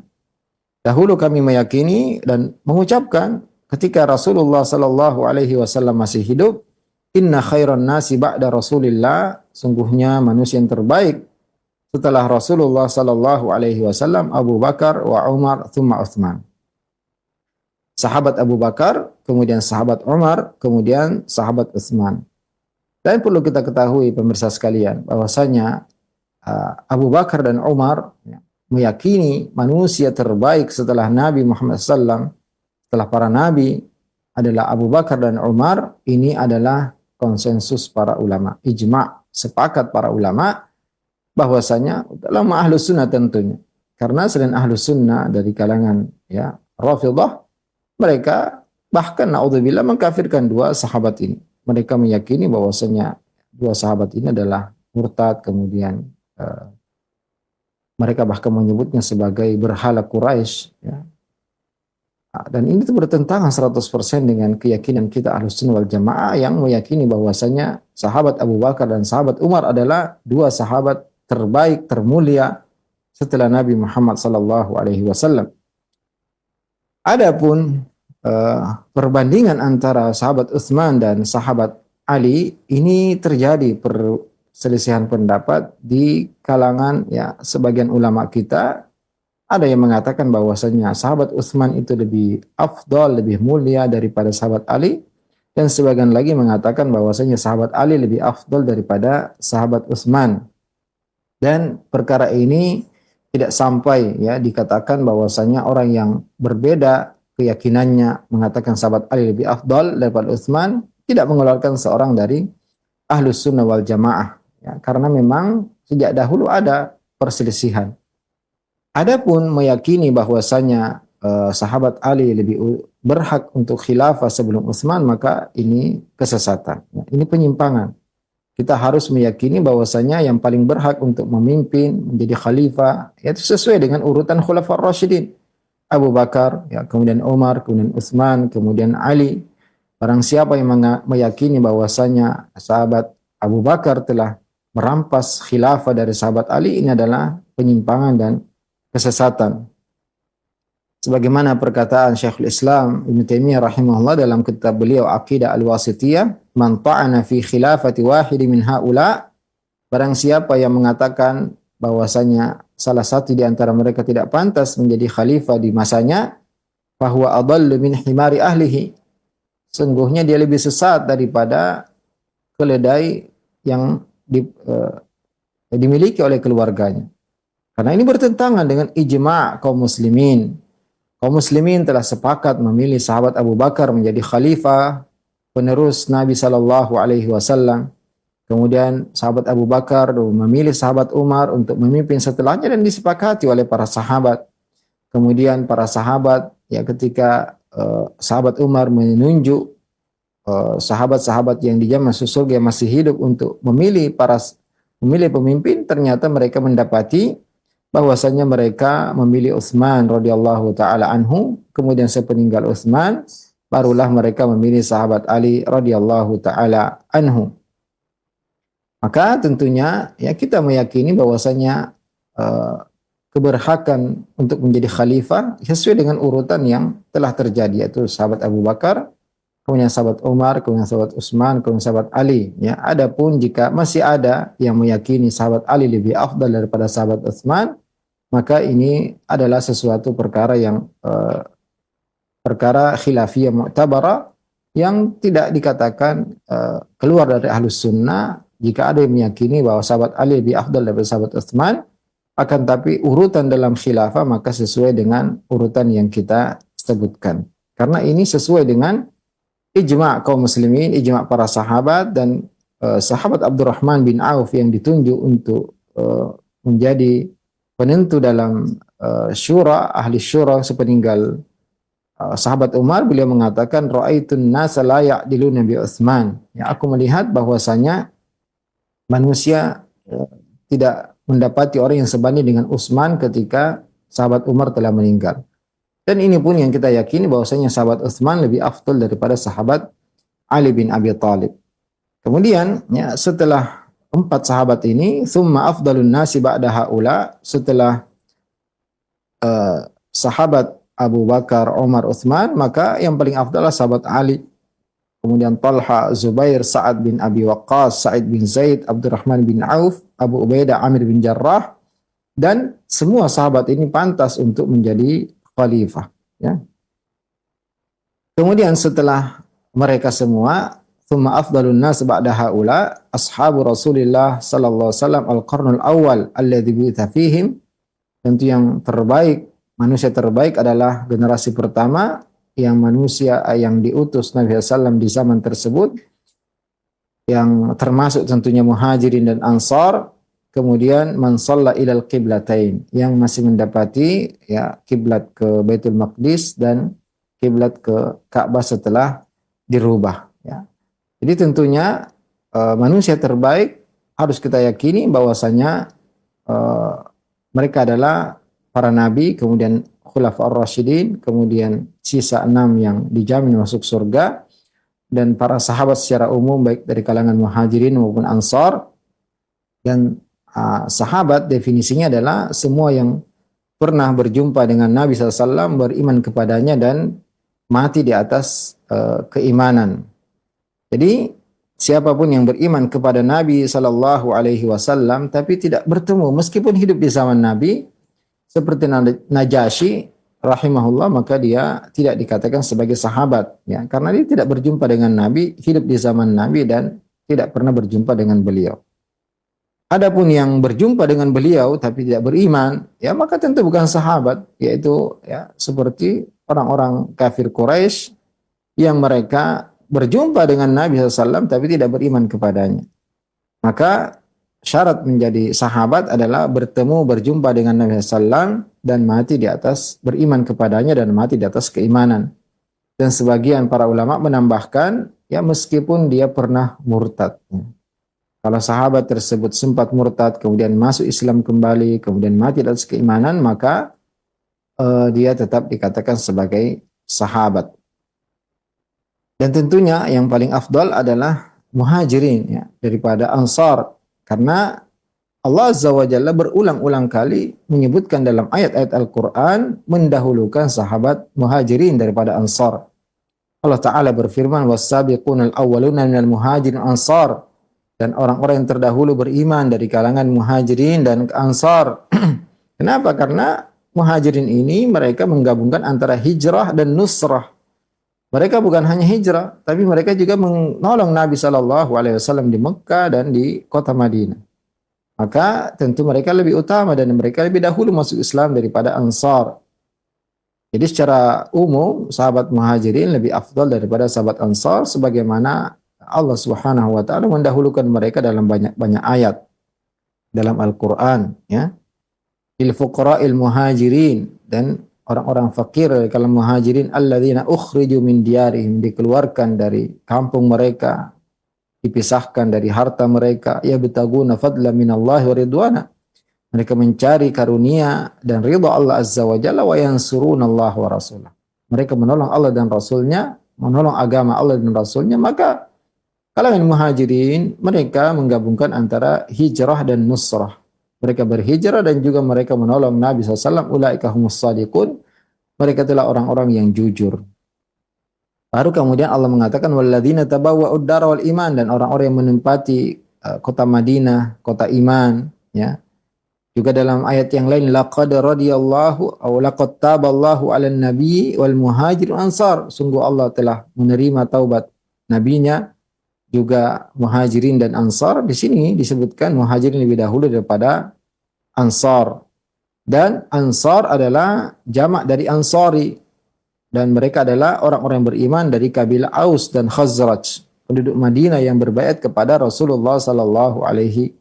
Dahulu kami meyakini dan mengucapkan ketika Rasulullah sallallahu alaihi wasallam masih hidup, inna khairan nasi ba'da Rasulillah, sungguhnya manusia yang terbaik setelah Rasulullah sallallahu alaihi wasallam Abu Bakar wa Umar thumma Utsman. Sahabat Abu Bakar, kemudian sahabat Umar, kemudian sahabat Utsman. Dan perlu kita ketahui pemirsa sekalian bahwasanya Abu Bakar dan Umar meyakini manusia terbaik setelah Nabi Muhammad SAW, setelah para nabi, adalah Abu Bakar dan Umar. Ini adalah konsensus para ulama, ijma', sepakat para ulama bahwasanya ulama ahlus sunnah tentunya. Karena selain ahlus sunnah dari kalangan ya Rafidhah, mereka bahkan naudzubillah mengkafirkan dua sahabat ini. Mereka meyakini bahwasanya dua sahabat ini adalah murtad, kemudian mereka bahkan menyebutnya sebagai berhala Quraisy ya. Dan ini tuh bertentangan 100% dengan keyakinan kita Ahlus Sunnah wal Jamaah yang meyakini bahwasanya sahabat Abu Bakar dan sahabat Umar adalah dua sahabat terbaik, termulia setelah Nabi Muhammad sallallahu alaihi wasallam. Adapun perbandingan antara sahabat Utsman dan sahabat Ali, ini terjadi perselisihan pendapat di kalangan ya sebagian ulama kita. Ada yang mengatakan bahwasanya sahabat Utsman itu lebih afdal, lebih mulia daripada sahabat Ali, dan sebagian lagi mengatakan bahwasanya sahabat Ali lebih afdal daripada sahabat Utsman. Dan perkara ini tidak sampai ya dikatakan bahwasanya orang yang berbeda keyakinannya mengatakan sahabat Ali lebih afdal daripada Utsman tidak mengeluarkan seorang dari Ahlus Sunnah wal Jamaah ya, karena memang sejak dahulu ada perselisihan. Adapun meyakini bahwasanya sahabat Ali lebih berhak untuk khilafah sebelum Utsman, maka ini kesesatan ya, ini penyimpangan. Kita harus meyakini bahwasanya yang paling berhak untuk memimpin menjadi khalifah yaitu sesuai dengan urutan Khulafaur Rasyidin. Abu Bakar, ya, kemudian Umar, kemudian Utsman, kemudian Ali. Barang siapa yang meyakini bahwasanya sahabat Abu Bakar telah merampas khilafah dari sahabat Ali, ini adalah penyimpangan dan kesesatan. Sebagaimana perkataan Syekhul Islam Ibnu Taimiyah rahimahullah dalam kitab beliau Aqidah Al-Wasithiyah, man ta'ana fi khilafati wahidi min haula, barang siapa yang mengatakan bahwasanya salah satu di antara mereka tidak pantas menjadi khalifah di masanya, fahuwa adallu min himari ahlihi, sungguhnya dia lebih sesat daripada keledai yang dimiliki oleh keluarganya. Karena ini bertentangan dengan ijma' kaum muslimin. Kaum muslimin telah sepakat memilih sahabat Abu Bakar menjadi khalifah penerus Nabi sallallahu alaihi wasallam. kemudian sahabat Abu Bakar memilih sahabat Umar untuk memimpin setelahnya dan disepakati oleh para sahabat. Kemudian para sahabat ya ketika sahabat Umar menunjuk sahabat-sahabat yang di zaman surga yang masih hidup untuk memilih pemimpin, ternyata mereka mendapati bahwasanya mereka memilih Utsman radhiyallahu taala anhu. Kemudian sepeninggal Utsman barulah mereka memilih sahabat Ali radhiyallahu taala anhu. Maka tentunya ya kita meyakini bahwasanya keberhakan untuk menjadi khalifah sesuai dengan urutan yang telah terjadi, yaitu sahabat Abu Bakar, kemudian sahabat Umar, kemudian sahabat Utsman, kemudian sahabat Ali. Ya, adapun jika masih ada yang meyakini sahabat Ali lebih afdal daripada sahabat Utsman, maka ini adalah sesuatu perkara yang perkara khilafiyah mu'tabarah yang tidak dikatakan keluar dari ahlus sunnah. Jika ada yang meyakini bahwa sahabat Ali lebih afdal daripada sahabat Utsman, akan tapi urutan dalam khilafah maka sesuai dengan urutan yang kita sebutkan. Karena ini sesuai dengan ijma' kaum muslimin, ijma' para sahabat, dan sahabat Abdurrahman bin Auf yang ditunjuk untuk menjadi penentu dalam syura, ahli syura sepeninggal sahabat Umar, beliau mengatakan ra'aitun nasa la ya'diluna bi Utsman. Ya, aku melihat bahwasanya manusia tidak mendapati orang yang sebanding dengan Utsman ketika sahabat Umar telah meninggal. Dan ini pun yang kita yakini bahwasanya sahabat Utsman lebih afdal daripada sahabat Ali bin Abi Thalib. Kemudian ya, setelah 4 sahabat ini, thumma afdalun nasi ba'da haula, setelah sahabat Abu Bakar, Umar, Utsman, maka yang paling afdal adalah sahabat Ali. Kemudian Talha, Zubair, Sa'ad bin Abi Waqqas, Sa'id bin Zaid, Abdurrahman bin Auf, Abu Ubaidah, Amir bin Jarrah, dan semua sahabat ini pantas untuk menjadi khalifah. Ya. Kemudian setelah mereka semua, thumma afdalun nas ba'da haula ashabu Rasulillah sallallahu alaihi wasallam al-qarnul awal alladzi bu'itha fihim. Tentu yang terbaik, manusia terbaik adalah generasi pertama yang manusia yang diutus Nabi SAW di zaman tersebut, yang termasuk tentunya muhajirin dan ansar. Kemudian man shalla ilal qiblatain, yang masih mendapati ya kiblat ke Baitul Maqdis dan kiblat ke Ka'bah setelah dirubah. Ya. Jadi tentunya manusia terbaik harus kita yakini bahwasanya mereka adalah para nabi, kemudian khulafaur rasyidin, kemudian sisa 6 yang dijamin masuk surga, dan para sahabat secara umum baik dari kalangan muhajirin maupun ansar. Dan sahabat definisinya adalah semua yang pernah berjumpa dengan Nabi SAW, beriman kepadanya dan mati di atas keimanan. Jadi siapapun yang beriman kepada Nabi SAW tapi tidak bertemu meskipun hidup di zaman Nabi, seperti Najasyi rahimahullah, maka dia tidak dikatakan sebagai sahabat, ya, karena dia tidak berjumpa dengan Nabi, hidup di zaman Nabi dan tidak pernah berjumpa dengan beliau. Adapun yang berjumpa dengan beliau tapi tidak beriman, ya maka tentu bukan sahabat, yaitu ya seperti orang-orang kafir Quraisy yang mereka berjumpa dengan Nabi SAW tapi tidak beriman kepadanya. Maka syarat menjadi sahabat adalah bertemu, berjumpa dengan Nabi SAW dan mati di atas beriman kepadanya dan mati di atas keimanan. Dan sebagian para ulama menambahkan, ya meskipun dia pernah murtad. Kalau sahabat tersebut sempat murtad, kemudian masuk Islam kembali, kemudian mati di atas keimanan, maka dia tetap dikatakan sebagai sahabat. Dan tentunya yang paling afdal adalah muhajirin, ya, daripada ansar. Karena Allah Azza wa Jalla berulang-ulang kali menyebutkan dalam ayat-ayat Al-Quran mendahulukan sahabat muhajirin daripada ansar. Allah Ta'ala berfirman, وَالسَّابِقُونَ الْأَوَّلُونَ مِنَ الْمُهَاجِرِينَ ansar. Dan orang-orang yang terdahulu beriman dari kalangan muhajirin dan ansar. Kenapa? Karena muhajirin ini mereka menggabungkan antara hijrah dan nusrah. Mereka bukan hanya hijrah, tapi mereka juga menolong Nabi SAW di Mekah dan di kota Madinah. Maka tentu mereka lebih utama dan mereka lebih dahulu masuk Islam daripada ansar. Jadi secara umum sahabat muhajirin lebih afdal daripada sahabat ansar, sebagaimana Allah Subhanahu wa taala mendahulukan mereka dalam banyak-banyak ayat dalam Al-Qur'an, ya. Lil fuqara'il muhajirin, dan orang-orang fakir dari kalangan muhajirin alladzina ukhriju min diyarihim, dikeluarkan dari kampung mereka, dipisahkan dari harta mereka, yabtaguna fadla minallahi wa ridwana, mereka mencari karunia dan ridha Allah Azza wa Jalla, wa yansurunallah wa rasulah, mereka menolong Allah dan Rasulnya, menolong agama Allah dan Rasulnya. Maka kalangan muhajirin mereka menggabungkan antara hijrah dan nusrah. Mereka berhijrah dan juga mereka menolong Nabi SAW. Ulaika humus shadiqun, mereka itulah orang-orang yang jujur. Baru kemudian Allah mengatakan walladzina tabawwa'ud dara wal iman, dan orang-orang yang menempati kota Madinah, kota iman, ya. Juga dalam ayat yang lain, laqad radiyallahu aw laqad taballahu 'alan nabi wal muhajir ansar, sungguh Allah telah menerima taubat nabinya juga muhajirin dan ansar. Di sini disebutkan muhajirin lebih dahulu daripada ansar, dan ansar adalah jamak dari ansari, dan mereka adalah orang-orang yang beriman dari kabilah Aus dan Khazraj, penduduk Madinah yang berbaiat kepada Rasulullah sallallahu alaihi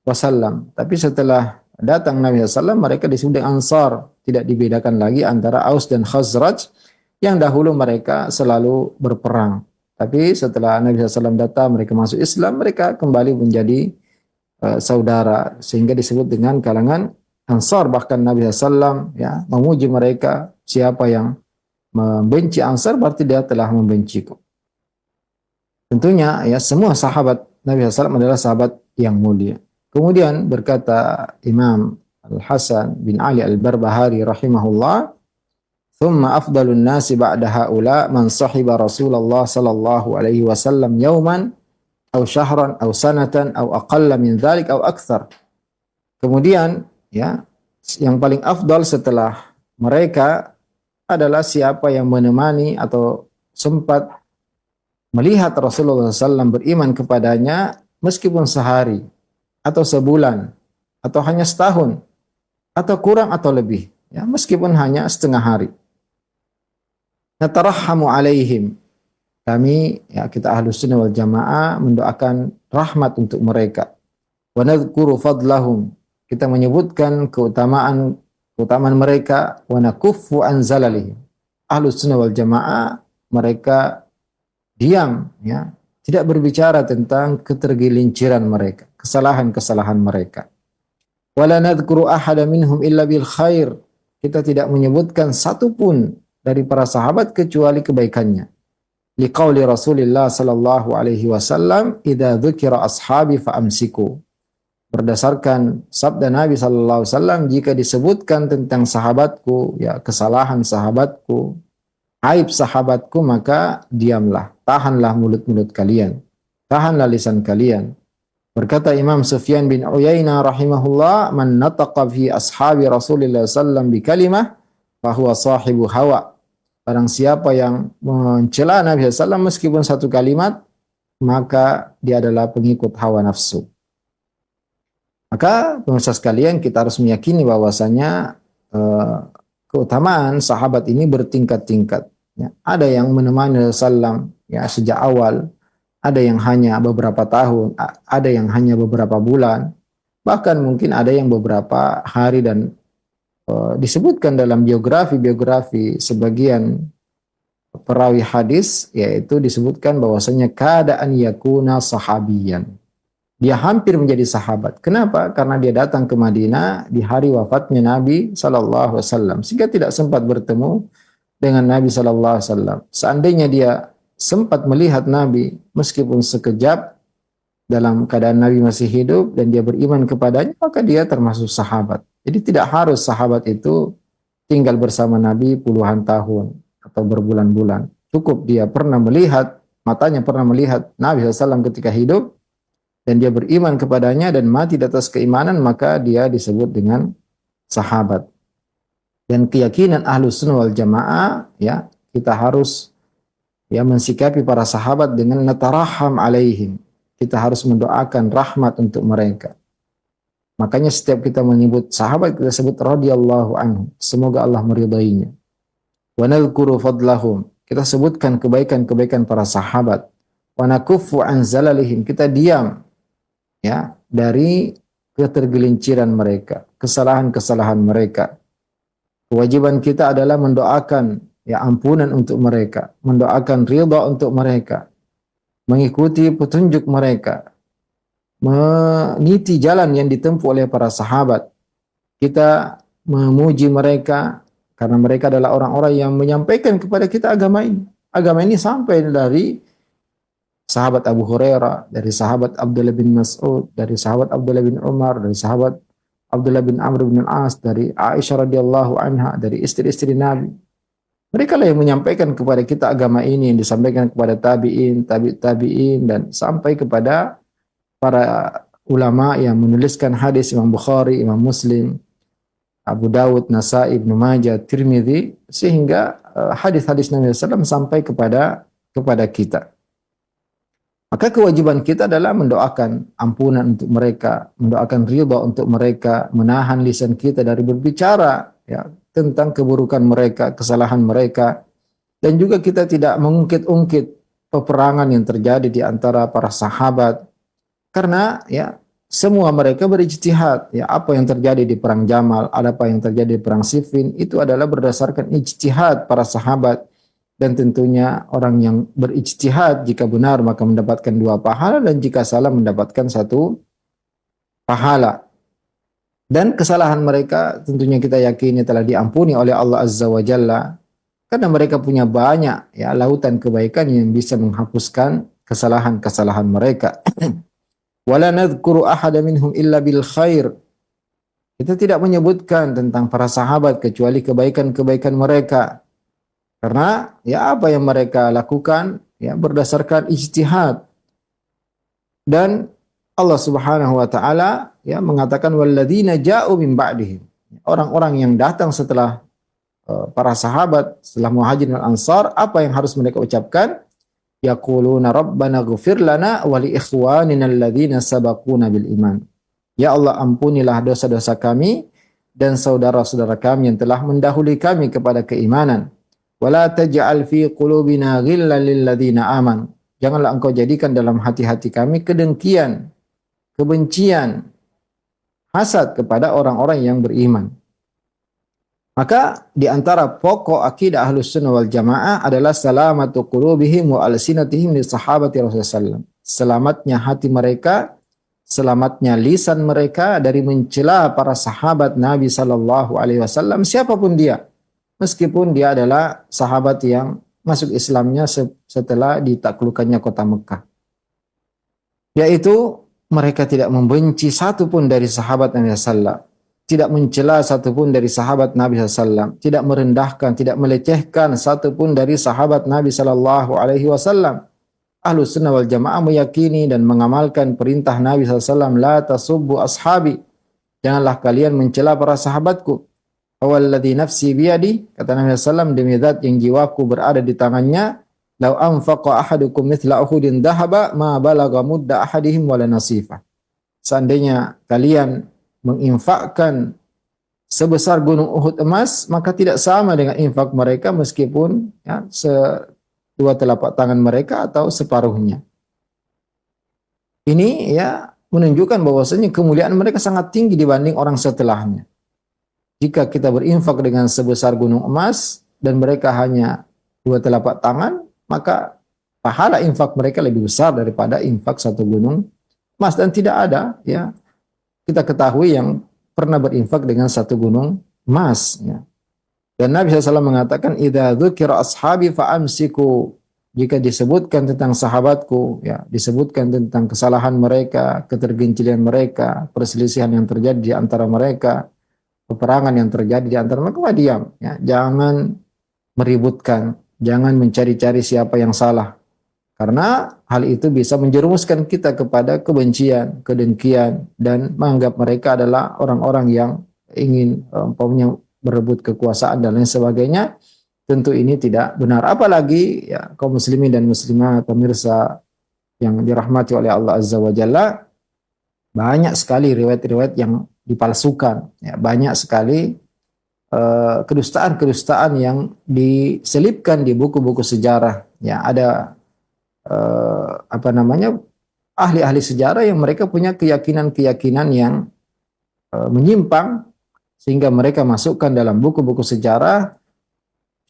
wasallam. Tapi setelah datang Nabi SAW, mereka disebut dengan ansar, tidak dibedakan lagi antara Aus dan Khazraj yang dahulu mereka selalu berperang. Tapi setelah Nabi SAW datang, mereka masuk Islam, mereka kembali menjadi saudara, sehingga disebut dengan kalangan Ansar. Bahkan Nabi SAW ya memuji mereka, siapa yang membenci Ansar berarti dia telah membenciku. Tentunya ya semua sahabat Nabi SAW adalah sahabat yang mulia. Kemudian berkata Imam Al-Hasan bin Ali Al-Barbahari rahimahullah, thumma afdalun nasi ba'da haula man sahiba Rasulullah sallallahu alaihi wasallam yauman aw syahran aw sanatan aw aqalla min dzalik aw aktsar. Kemudian ya yang paling afdal setelah mereka adalah siapa yang menemani atau sempat melihat Rasulullah SAW beriman kepadanya meskipun sehari atau sebulan atau hanya setahun atau kurang atau lebih, ya meskipun hanya setengah hari. Natarahhamu alaihim, kami ya kita Ahlus Sunnah wal Jamaah mendoakan rahmat untuk mereka. Wa nadhkuru fadlahum, kita menyebutkan keutamaan mereka. Wa nakuffu an zalalihim, Ahlus Sunnah wal Jamaah mereka diam, ya tidak berbicara tentang ketergelinciran mereka, kesalahan-kesalahan mereka. Wala nadhkuru ahada minhum illa bil khair, kita tidak menyebutkan satu pun dari para sahabat kecuali kebaikannya. Liqauli Rasulillah sallallahu alaihi wasallam, idza dzukira ashabi fa'amsiku. Berdasarkan sabda Nabi sallallahu alaihi wasallam, jika disebutkan tentang sahabatku, ya kesalahan sahabatku, aib sahabatku, maka diamlah, tahanlah mulut-mulut kalian, tahanlah lisan kalian. Berkata Imam Sufyan bin Uyainah rahimahullah, man nataqa fi ashabi Rasulillah sallallahu bi kalimah fahuwa sahibu hawa. Barang siapa yang mencela Nabi SAW meskipun satu kalimat, maka dia adalah pengikut hawa nafsu. Maka pemirsa sekalian, kita harus meyakini bahwasanya keutamaan sahabat ini bertingkat-tingkat. Ya, ada yang menemani Rasulullah ya sejak awal, ada yang hanya beberapa tahun, ada yang hanya beberapa bulan, bahkan mungkin ada yang beberapa hari. Dan disebutkan dalam biografi sebagian perawi hadis, yaitu disebutkan bahwasanya keadaan yakuna sahabiyan, dia hampir menjadi sahabat. Kenapa? Karena dia datang ke Madinah di hari wafatnya Nabi sallallahu alaihi wasallam, sehingga tidak sempat bertemu dengan Nabi sallallahu alaihi wasallam. Seandainya dia sempat melihat Nabi meskipun sekejap dalam keadaan Nabi masih hidup dan dia beriman kepadanya, maka dia termasuk sahabat. Jadi tidak harus sahabat itu tinggal bersama Nabi puluhan tahun atau berbulan-bulan. Cukup dia pernah melihat, matanya pernah melihat Nabi SAW ketika hidup, dan dia beriman kepadanya dan mati di atas keimanan, maka dia disebut dengan sahabat. Dan keyakinan Ahlus Sunnah wal Jamaah, ya kita harus ya mensikapi para sahabat dengan nataraham alaihim. Kita harus mendoakan rahmat untuk mereka. Makanya setiap kita menyebut sahabat, kita sebut radhiyallahu anhu, semoga Allah meridainya. Wa nadhkuru fadlahum, kita sebutkan kebaikan-kebaikan para sahabat. wa nakuffu an zalalihim, kita diam ya dari ketergelinciran mereka, kesalahan-kesalahan mereka. Kewajiban kita adalah mendoakan ya ampunan untuk mereka, mendoakan ridha untuk mereka, mengikuti petunjuk mereka, meniti jalan yang ditempuh oleh para sahabat. Kita memuji mereka karena mereka adalah orang-orang yang menyampaikan kepada kita agama ini. Agama ini sampai dari sahabat Abu Hurairah, dari sahabat Abdullah bin Mas'ud, dari sahabat Abdullah bin Umar, dari sahabat Abdullah bin Amr bin Al-As, dari Aisyah radhiyallahu anha, dari istri-istri Nabi. Mereka lah yang menyampaikan kepada kita agama ini, yang disampaikan kepada tabi'in, tabi'in, dan sampai kepada para ulama yang menuliskan hadis, Imam Bukhari, Imam Muslim, Abu Dawud, Nasai, Ibnu Majah, Tirmidzi, sehingga hadis-hadis Nabi SAW sampai kepada kita. Maka kewajiban kita adalah mendoakan ampunan untuk mereka, mendoakan ridha untuk mereka, menahan lisan kita dari berbicara ya tentang keburukan mereka, kesalahan mereka, dan juga kita tidak mengungkit-ungkit peperangan yang terjadi di antara para sahabat, karena ya semua mereka berijtihad. Ya, apa yang terjadi di perang Jamal, apa yang terjadi di perang Siffin, itu adalah berdasarkan ijtihad para sahabat. Dan tentunya orang yang berijtihad jika benar maka mendapatkan 2 pahala, dan jika salah mendapatkan 1 pahala. Dan kesalahan mereka tentunya kita yakini telah diampuni oleh Allah Azza wa Jalla, karena mereka punya banyak ya lautan kebaikan yang bisa menghapuskan kesalahan-kesalahan mereka. Wala nadhkuru ahada minhum illa bil khair. Kita tidak menyebutkan tentang para sahabat kecuali kebaikan-kebaikan mereka. Karena ya apa yang mereka lakukan ya berdasarkan ijtihad. Dan Allah Subhanahu wa taala ya mengatakan walladzina ja'u min ba'dihim. Orang-orang yang datang setelah para sahabat, setelah Muhajirin dan Ansar, apa yang harus mereka ucapkan? Yaquluna rabbana ighfir lana wa li ikhwanina alladzina sabaquna bil iman. Ya Allah, ampunilah dosa-dosa kami dan saudara-saudara kami yang telah mendahului kami kepada keimanan. Wala taj'al fi qulubina ghillan lil ladzina amanu. Janganlah engkau jadikan dalam hati-hati kami kedengkian, kebencian, hasad kepada orang-orang yang beriman. Maka di antara pokok akidah Ahlus Sunnah wal Jamaah adalah salamatu qulubihim wa alsinatihim li sahabati Rasulullah SAW. Selamatnya hati mereka, selamatnya lisan mereka dari mencela para sahabat Nabi sallallahu alaihi wasallam, siapapun dia. Meskipun dia adalah sahabat yang masuk Islamnya setelah ditaklukkannya kota Mekah. Yaitu mereka tidak membenci satupun dari sahabat Nabi SAW. Tidak mencela satupun dari sahabat Nabi SAW. Tidak merendahkan, tidak melecehkan satupun dari sahabat Nabi SAW. Ahlus Sunnah wal Jamaah meyakini dan mengamalkan perintah Nabi SAW. La tasubbu ashabi. Janganlah kalian mencela para sahabatku. Awalladzi nafsi biyadi, kata Nabi SAW, demi zat yang jiwaku berada di tangannya, lau anfaqa ahadukum mithla uhudin dhahaba ma balagha mudda ahadihim wala nasifa. Seandainya kalian menginfakkan sebesar gunung Uhud emas, maka tidak sama dengan infak mereka meskipun ya, 2 telapak tangan mereka atau separuhnya. Ini ya menunjukkan bahwasanya kemuliaan mereka sangat tinggi dibanding orang setelahnya. Jika kita berinfak dengan sebesar gunung emas dan mereka hanya 2 telapak tangan, maka pahala infak mereka lebih besar daripada infak 1 gunung emas. Dan tidak ada ya kita ketahui yang pernah berinfak dengan 1 gunung emas ya. Dan Nabi SAW mengatakan idza dzukira ashabi fa'amsiku, jika disebutkan tentang sahabatku ya, disebutkan tentang kesalahan mereka, ketergencilan mereka, perselisihan yang terjadi di antara mereka, peperangan yang terjadi di antara mereka, diam ya. Jangan meributkan, jangan mencari-cari siapa yang salah, karena hal itu bisa menjerumuskan kita kepada kebencian, kedengkian, dan menganggap mereka adalah orang-orang yang ingin berebut kekuasaan dan lain sebagainya. Tentu ini tidak benar. Apalagi ya kaum muslimin dan muslimat, pemirsa yang dirahmati oleh Allah Azza wa Jalla, banyak sekali riwayat-riwayat yang dipalsukan, ya, banyak sekali kedustaan-kedustaan yang diselipkan di buku-buku sejarah. Ya, ada ahli-ahli sejarah yang mereka punya keyakinan-keyakinan yang menyimpang, sehingga mereka masukkan dalam buku-buku sejarah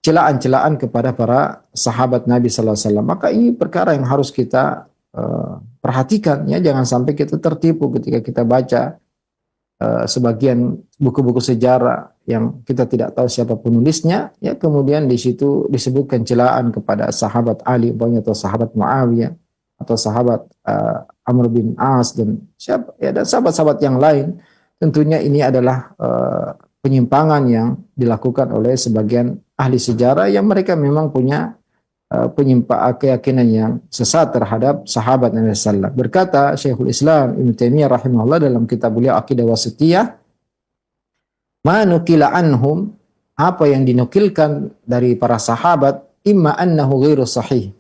celaan-celaan kepada para sahabat Nabi sallallahu alaihi wasallam. Maka ini perkara yang harus kita perhatikan, ya, jangan sampai kita tertipu ketika kita baca sebagian buku-buku sejarah yang kita tidak tahu siapa penulisnya, ya, kemudian di situ disebutkan celaan kepada sahabat Ali atau sahabat Muawiyah atau sahabat Amr bin As dan dan sahabat-sahabat yang lain. Tentunya ini adalah penyimpangan yang dilakukan oleh sebagian ahli sejarah yang mereka memang punya keyakinan yang sesat terhadap sahabat Nabi sallallahu. Berkata Syekhul Islam Ibnu Taimiyah rahimahullah dalam kitab beliau Aqidah Wasithiyah, "Ma nukila anhum," apa yang dinukilkan dari para sahabat, "imma annahu ghairu sahih."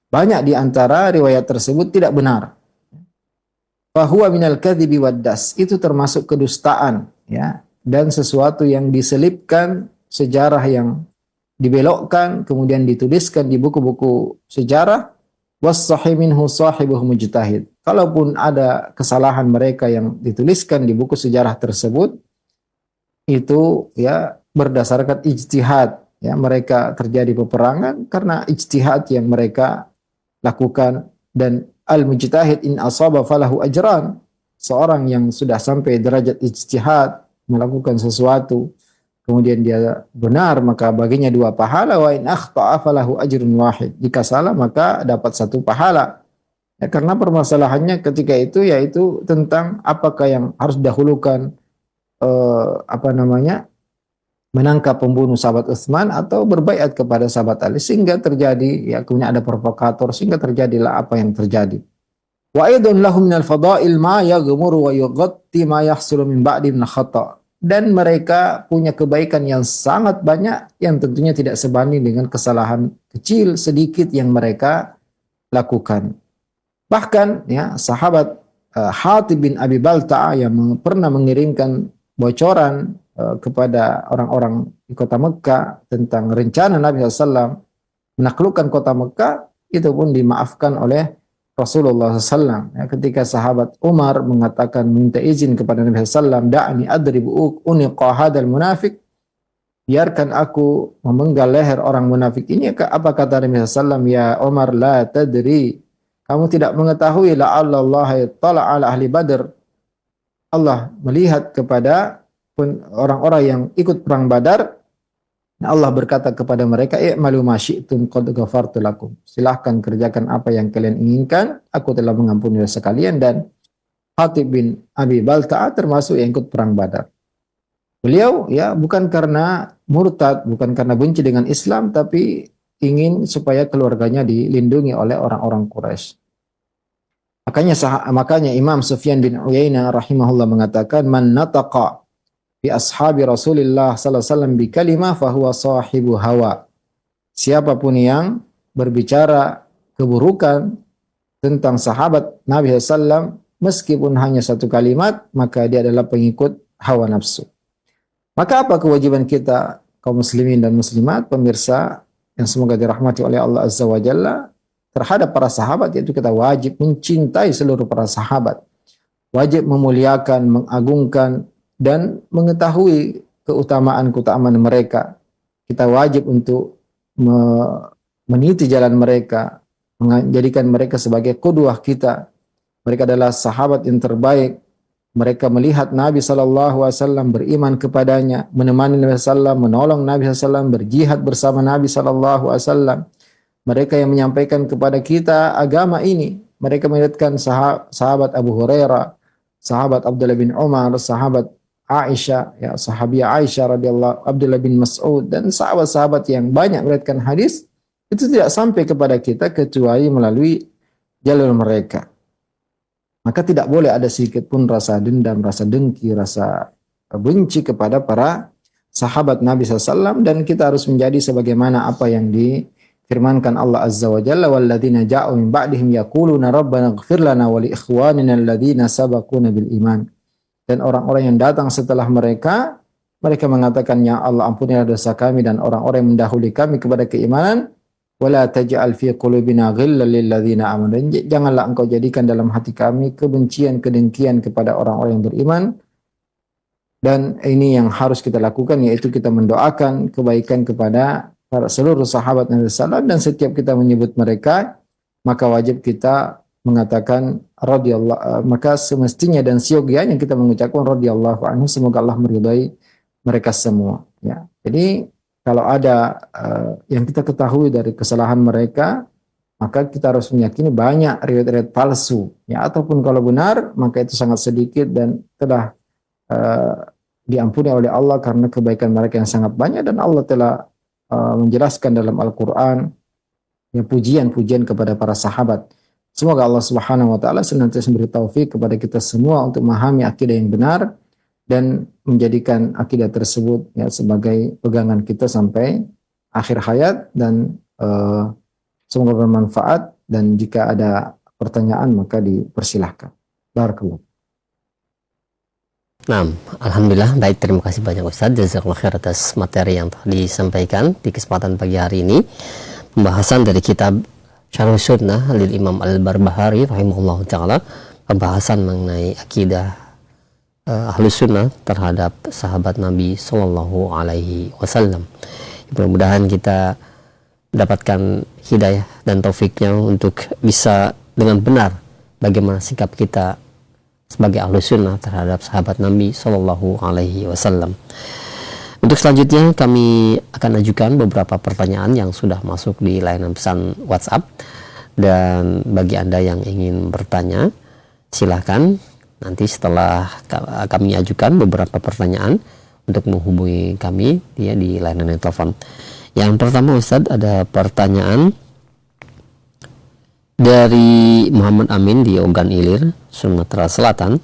Banyak di antara riwayat tersebut tidak benar. Fahuwa minal kadhibi waddas, itu termasuk kedustaan, ya, dan sesuatu yang diselipkan, sejarah yang dibelokkan kemudian dituliskan di buku-buku sejarah. Was-sahih minhu sahibuhu mujtahid. Kalaupun ada kesalahan mereka yang dituliskan di buku sejarah tersebut, itu, ya, berdasarkan ijtihad, ya, mereka terjadi peperangan karena ijtihad yang mereka lakukan. Dan al-mujtahid in asaba falahu ajran, seorang yang sudah sampai derajat ijtihad melakukan sesuatu kemudian dia benar, maka baginya 2 pahala. Wa in akhta'a falahu ajrun wahid, jika salah maka dapat 1 pahala. Ya, karena permasalahannya ketika itu yaitu tentang apakah yang harus didahulukan, menangkap pembunuh sahabat Utsman atau berbaiat kepada sahabat Ali, sehingga terjadi, ya, kemudian ada provokator sehingga terjadilah apa yang terjadi. Wa aidun lahum minal fadail ma yaghmuru wa yughatti ma yahsulu min ba'di min khata'. Dan mereka punya kebaikan yang sangat banyak yang tentunya tidak sebanding dengan kesalahan kecil sedikit yang mereka lakukan. Bahkan, ya, sahabat Hatib bin Abi Balta'ah yang pernah mengirimkan bocoran kepada orang-orang di kota Mekah tentang rencana Nabi SAW menaklukkan kota Mekah, itu pun dimaafkan oleh Rasulullah SAW. Ya, ketika sahabat Umar mengatakan, minta izin kepada Nabi SAW, da'ani adribu uniqa hadal munafik, biarkan aku memenggal leher orang munafik ini. Apa kata Nabi SAW? Ya Umar, la tadri, kamu tidak mengetahui, la'allallaha yattala ala ahli Badr, Allah melihat kepada orang-orang yang ikut perang Badar. Allah berkata kepada mereka, i'malu ma syi'tum qad ghafartu lakum. Silahkan kerjakan apa yang kalian inginkan, aku telah mengampuni dosa kalian. Dan Hatib bin Abi Balta'ah termasuk yang ikut perang Badar. Beliau, ya, bukan karena murtad, bukan karena benci dengan Islam, tapi ingin supaya keluarganya dilindungi oleh orang-orang Quraisy. Makanya Imam Sufyan bin Uyainah rahimahullah mengatakan, man nataqa bi ashabi Rasulillah sallallahu alaihi wasallam bi kalimah fahuwa sahibu hawa. Siapapun yang berbicara keburukan tentang sahabat Nabi SAW meskipun hanya 1 kalimat, maka dia adalah pengikut hawa nafsu. Maka apa kewajiban kita kaum muslimin dan muslimat, pemirsa yang semoga dirahmati oleh Allah Azza wa Jalla, terhadap para sahabat, yaitu kita wajib mencintai seluruh para sahabat, wajib memuliakan, mengagungkan, dan mengetahui keutamaan mereka. Kita wajib untuk meniti jalan mereka, menjadikan mereka sebagai qudwah kita. Mereka adalah sahabat yang terbaik. Mereka melihat Nabi SAW, beriman kepadanya, menemani Nabi SAW, menolong Nabi SAW, berjihad bersama Nabi SAW. Mereka yang menyampaikan kepada kita agama ini. Mereka melihatkan sahabat Abu Hurairah, sahabat Abdullah bin Umar, sahabat Aisyah, ya, sahabiah Aisyah radhiyallahu, Abdullah bin Mas'ud, dan sahabat-sahabat yang banyak meriwayatkan hadis. Itu tidak sampai kepada kita kecuali melalui jalur mereka. Maka tidak boleh ada sedikit pun rasa dendam, rasa dengki, rasa benci kepada para sahabat Nabi SAW, dan kita harus menjadi sebagaimana apa yang difirmankan Allah Azza wa Jalla, walladzina ja'u min ba'dihim yaquluna rabbana ighfir lana wa li ikhwanina alladzina sabaquna bil iman. Dan orang-orang yang datang setelah mereka mengatakan, ya Allah, ampunilah dosa kami dan orang-orang yang mendahului kami kepada keimanan. wala taj'al fi qulubina ghillan lil ladzina amanu. Janganlah engkau jadikan dalam hati kami kebencian, kedengkian kepada orang-orang yang beriman. Dan ini yang harus kita lakukan, yaitu kita mendoakan kebaikan kepada para seluruh sahabat Nabi sallallahu, dan setiap kita menyebut mereka, maka wajib kita mengatakan radhiyallahu, maka semestinya dan siogianya kita mengucapkan radhiyallahu anhu, semoga Allah meridai mereka semua, ya. Jadi kalau ada yang kita ketahui dari kesalahan mereka, maka kita harus meyakini banyak riwayat-riwayat palsu, ya, ataupun kalau benar maka itu sangat sedikit dan telah diampuni oleh Allah karena kebaikan mereka yang sangat banyak. Dan Allah telah menjelaskan dalam Al-Quran ya, pujian-pujian kepada para sahabat. Semoga Allah Subhanahu wa taala senantiasa memberi taufik kepada kita semua untuk memahami akidah yang benar dan menjadikan akidah tersebut ya sebagai pegangan kita sampai akhir hayat, dan semoga bermanfaat. Dan jika ada pertanyaan maka dipersilahkan. Barakallahu. Nah, alhamdulillah, baik, terima kasih banyak Ustaz. Jazakallahu khair atas materi yang telah disampaikan di kesempatan pagi hari ini. Pembahasan dari kitab Syarh Sunnah lil Imam Al-Barbahari rahimahullah taala, pembahasan mengenai akidah Ahlus Sunnah terhadap sahabat Nabi sallallahu alaihi wasallam. Mudah-mudahan kita mendapatkan hidayah dan taufiknya untuk bisa dengan benar bagaimana sikap kita sebagai Ahlus Sunnah terhadap sahabat Nabi sallallahu alaihi wasallam. Untuk selanjutnya kami akan ajukan beberapa pertanyaan yang sudah masuk di layanan pesan WhatsApp, dan bagi Anda yang ingin bertanya silahkan nanti setelah kami ajukan beberapa pertanyaan untuk menghubungi kami ya di layanan telepon. Yang pertama Ustadz, ada pertanyaan dari Muhammad Amin di Ogan Ilir, Sumatera Selatan.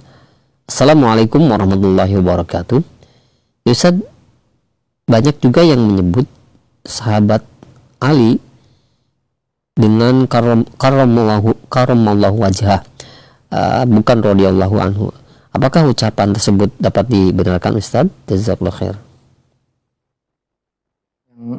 Assalamualaikum warahmatullahi wabarakatuh. Ustadz, banyak juga yang menyebut sahabat Ali dengan karamallahu wajhah, bukan radhiyallahu anhu. Apakah ucapan tersebut dapat dibenarkan Ustadz? Jazakallahu khair.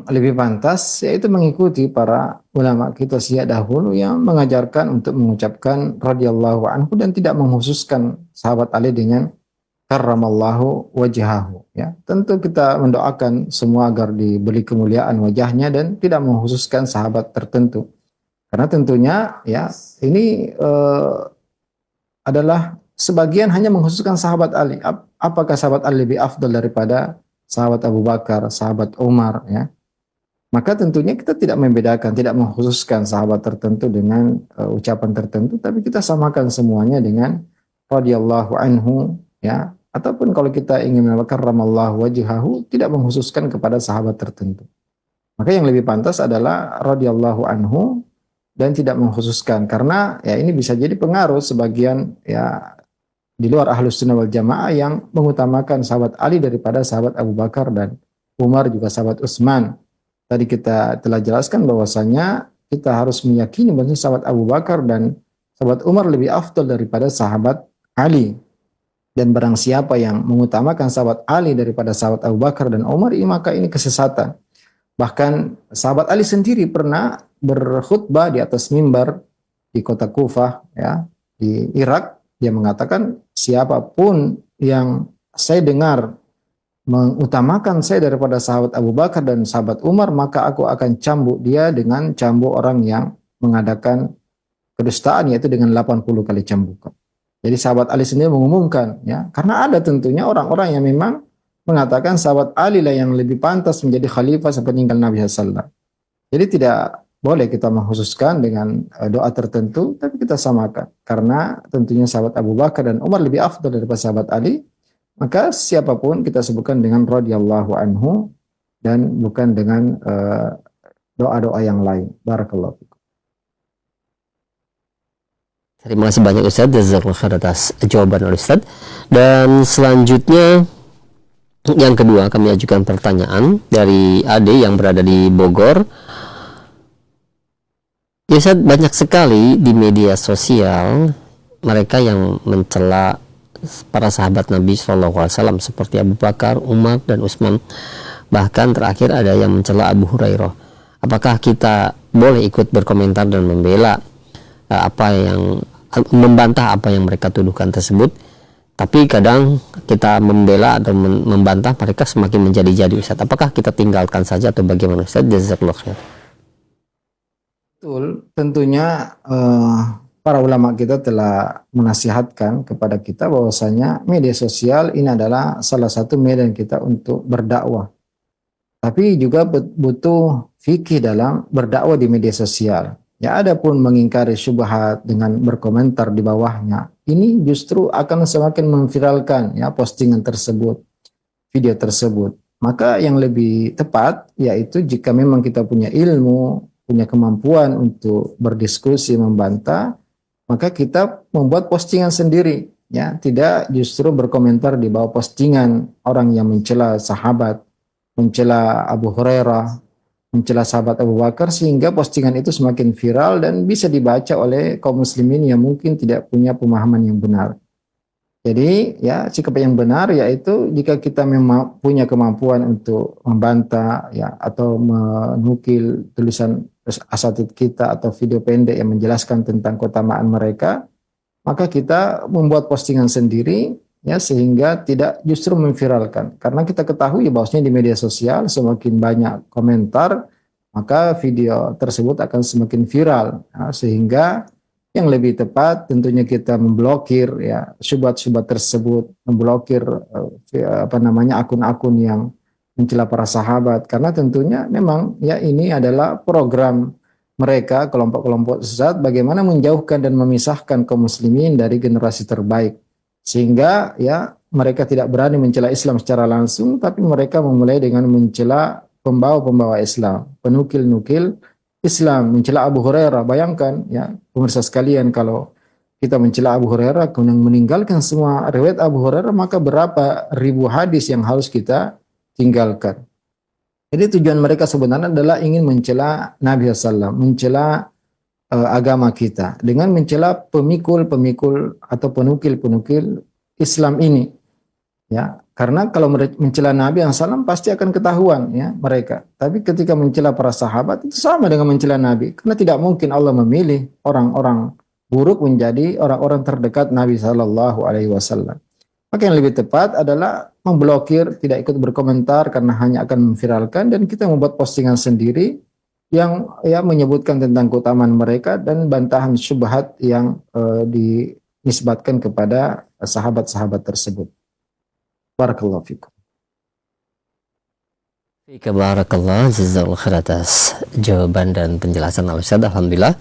Lebih pantas yaitu mengikuti para ulama kita sejak dahulu yang mengajarkan untuk mengucapkan radhiyallahu anhu dan tidak mengkhususkan sahabat Ali dengan karramallahu wajhahu, ya. Tentu kita mendoakan semua agar diberi kemuliaan wajahnya dan tidak mengkhususkan sahabat tertentu. Karena tentunya ya ini adalah sebagian hanya mengkhususkan sahabat Ali. Apakah sahabat Ali lebih afdal daripada sahabat Abu Bakar, sahabat Umar, ya? Maka tentunya kita tidak membedakan, tidak mengkhususkan sahabat tertentu dengan ucapan tertentu, tapi kita samakan semuanya dengan radhiyallahu anhu, ya. Ataupun kalau kita ingin menambahkan ramallahu wajhahu, tidak mengkhususkan kepada sahabat tertentu. Maka yang lebih pantas adalah radhiyallahu anhu dan tidak mengkhususkan, karena ya ini bisa jadi pengaruh sebagian ya di luar Ahlus Sunnah wal Jamaah yang mengutamakan sahabat Ali daripada sahabat Abu Bakar dan Umar, juga sahabat Utsman. Tadi kita telah jelaskan bahwasanya kita harus meyakini bahwa sahabat Abu Bakar dan sahabat Umar lebih afdal daripada sahabat Ali. Dan barang siapa yang mengutamakan sahabat Ali daripada sahabat Abu Bakar dan Umar, maka ini kesesatan. Bahkan sahabat Ali sendiri pernah berkhutbah di atas mimbar di kota Kufah, ya, di Irak. Dia mengatakan, siapapun yang saya dengar mengutamakan saya daripada sahabat Abu Bakar dan sahabat Umar, maka aku akan cambuk dia dengan cambuk orang yang mengadakan kedustaan, yaitu dengan 80 kali cambukan. Jadi sahabat Ali sendiri mengumumkan, ya, karena ada tentunya orang-orang yang memang mengatakan sahabat Ali lah yang lebih pantas menjadi khalifah sepeninggal Nabi SAW. Jadi tidak boleh kita mengkhususkan dengan doa tertentu, tapi kita samakan. Karena tentunya sahabat Abu Bakar dan Umar lebih afdal daripada sahabat Ali, maka siapapun kita sebutkan dengan radhiyallahu anhu dan bukan dengan doa-doa yang lain. Barakallahu fikum. Terima kasih banyak Ustaz, jazakallahu khair atas jawaban Ustaz. Dan selanjutnya yang kedua, kami ajukan pertanyaan dari Ade yang berada di Bogor. Ya Ustaz, banyak sekali di media sosial mereka yang mencela para sahabat Nabi SAW seperti Abu Bakar, Umar, dan Utsman. Bahkan terakhir ada yang mencela Abu Hurairah. Apakah kita boleh ikut berkomentar dan membela membantah apa yang mereka tuduhkan tersebut. Tapi kadang kita membela atau membantah mereka semakin menjadi-jadi, Ustaz. Apakah kita tinggalkan saja atau bagaimana, Ustaz? Jazakallahu khair. Betul, tentunya para ulama kita telah menasihatkan kepada kita bahwasanya media sosial ini adalah salah satu media kita untuk berdakwah. Tapi juga butuh fikih dalam berdakwah di media sosial. Ya, adapun mengingkari syubhat dengan berkomentar di bawahnya, ini justru akan semakin memviralkan ya postingan tersebut, video tersebut. Maka yang lebih tepat yaitu jika memang kita punya ilmu, punya kemampuan untuk berdiskusi, membantah, maka kita membuat postingan sendiri, ya, tidak justru berkomentar di bawah postingan orang yang mencela sahabat, mencela Abu Hurairah, mencela sahabat Abu Bakar, sehingga postingan itu semakin viral dan bisa dibaca oleh kaum muslimin yang mungkin tidak punya pemahaman yang benar. Jadi ya, sikap yang benar yaitu jika kita memang punya kemampuan untuk membantah ya, atau menukil tulisan asatidz kita atau video pendek yang menjelaskan tentang keutamaan mereka, maka kita membuat postingan sendiri ya, sehingga tidak justru memviralkan. Karena kita ketahui bahwasanya di media sosial semakin banyak komentar, maka video tersebut akan semakin viral. Nah, sehingga yang lebih tepat tentunya kita memblokir ya syubhat-syubhat tersebut, memblokir akun-akun yang mencela para sahabat, karena tentunya memang ya ini adalah program mereka, kelompok-kelompok sesat, bagaimana menjauhkan dan memisahkan kaum muslimin dari generasi terbaik. Sehingga ya mereka tidak berani mencela Islam secara langsung, tapi mereka memulai dengan mencela pembawa-pembawa Islam, penukil-nukil Islam, mencela Abu Hurairah. Bayangkan ya pemirsa sekalian, kalau kita mencela Abu Hurairah kemudian meninggalkan semua riwayat Abu Hurairah, maka berapa ribu hadis yang harus kita tinggalkan. Jadi tujuan mereka sebenarnya adalah ingin mencela Nabi SAW, mencela agama kita dengan mencela pemikul-pemikul atau penukil-penukil Islam ini, ya, karena kalau mencela Nabi SAW pasti akan ketahuan ya mereka. Tapi ketika mencela para sahabat itu sama dengan mencela Nabi, karena tidak mungkin Allah memilih orang-orang buruk menjadi orang-orang terdekat Nabi SAW. Maka yang lebih tepat adalah memblokir, tidak ikut berkomentar karena hanya akan memviralkan, dan kita membuat postingan sendiri yang ya menyebutkan tentang keutamaan mereka dan bantahan syubhat yang dinisbatkan kepada sahabat-sahabat tersebut. Barakallahu fikum. Barakallah, jazakallahu khair atas jawaban dan penjelasan Al-Ustaz. Alhamdulillah.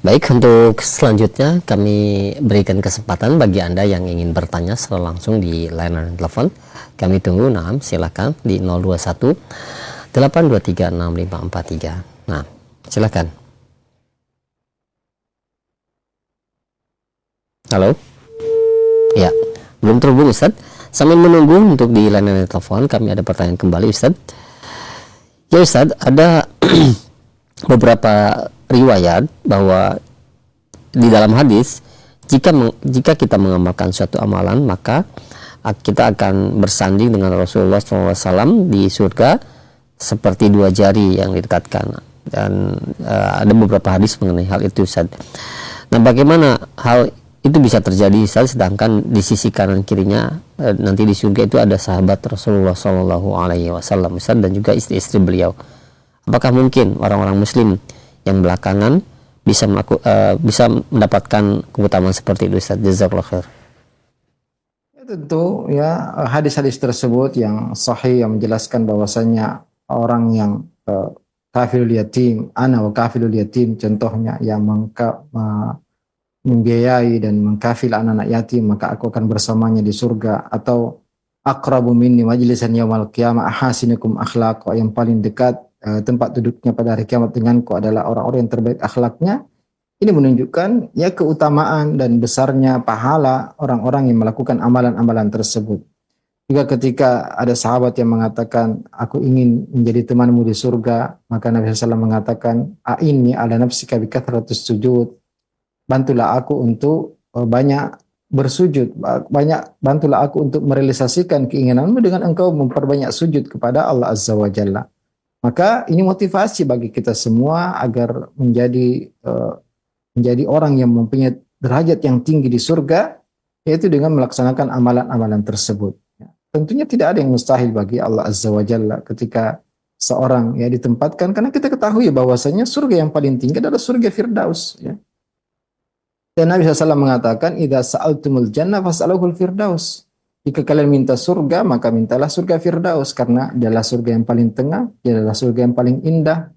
Baik, untuk selanjutnya kami berikan kesempatan bagi Anda yang ingin bertanya secara langsung di layanan telepon. Kami tunggu, silakan di 021 823 6543. Nah, silakan. Halo? Ya, belum terhubung Ustaz. Sambil menunggu untuk di layanan telepon, kami ada pertanyaan kembali Ustaz. Ya Ustaz, ada beberapa riwayat bahwa di dalam hadis jika kita mengamalkan suatu amalan, maka kita akan bersanding dengan Rasulullah SAW di surga seperti dua jari yang didekatkan. Dan ada beberapa hadis mengenai hal itu Ustaz. Nah, bagaimana hal itu bisa terjadi Ustaz, sedangkan di sisi kanan kirinya nanti di surga itu ada sahabat Rasulullah SAW Ustaz, dan juga istri-istri beliau. Apakah mungkin orang-orang muslim yang belakangan bisa mendapatkan keutamaan seperti itu Ustaz? Jazakallahu khair. Ya, tentu ya hadis-hadis tersebut yang sahih yang menjelaskan bahwasanya orang yang kafilul yatim, ana wa kafilul yatim, contohnya yang membiayai dan mengkafil anak-anak yatim, maka aku akan bersamanya di surga. Atau aqrabu minni majlisan yaumil qiyamah ahasinukum akhlaq, yang paling dekat tempat duduknya pada hari kiamat denganku adalah orang-orang yang terbaik akhlaknya. Ini menunjukkan ya keutamaan dan besarnya pahala orang-orang yang melakukan amalan-amalan tersebut. Juga ketika ada sahabat yang mengatakan, aku ingin menjadi temanmu di surga, maka Nabi SAW mengatakan, a'inni ala nafsika bi kathratus sujud, bantulah aku untuk banyak bersujud, bantulah aku untuk merealisasikan keinginanmu dengan engkau memperbanyak sujud kepada Allah Azza wa Jalla. Maka ini motivasi bagi kita semua agar menjadi orang yang mempunyai derajat yang tinggi di surga, yaitu dengan melaksanakan amalan-amalan tersebut. Ya. Tentunya tidak ada yang mustahil bagi Allah Azza wa Jalla ketika seorang ya ditempatkan, karena kita ketahui bahwasanya surga yang paling tinggi adalah surga Firdaus. Ya. Dan Nabi SAW mengatakan, "Idza sa'altumul jannah fas'aluhul firdaus." Jika kalian minta surga, maka mintalah surga Firdaus, karena dia adalah surga yang paling tengah, dia adalah surga yang paling indah.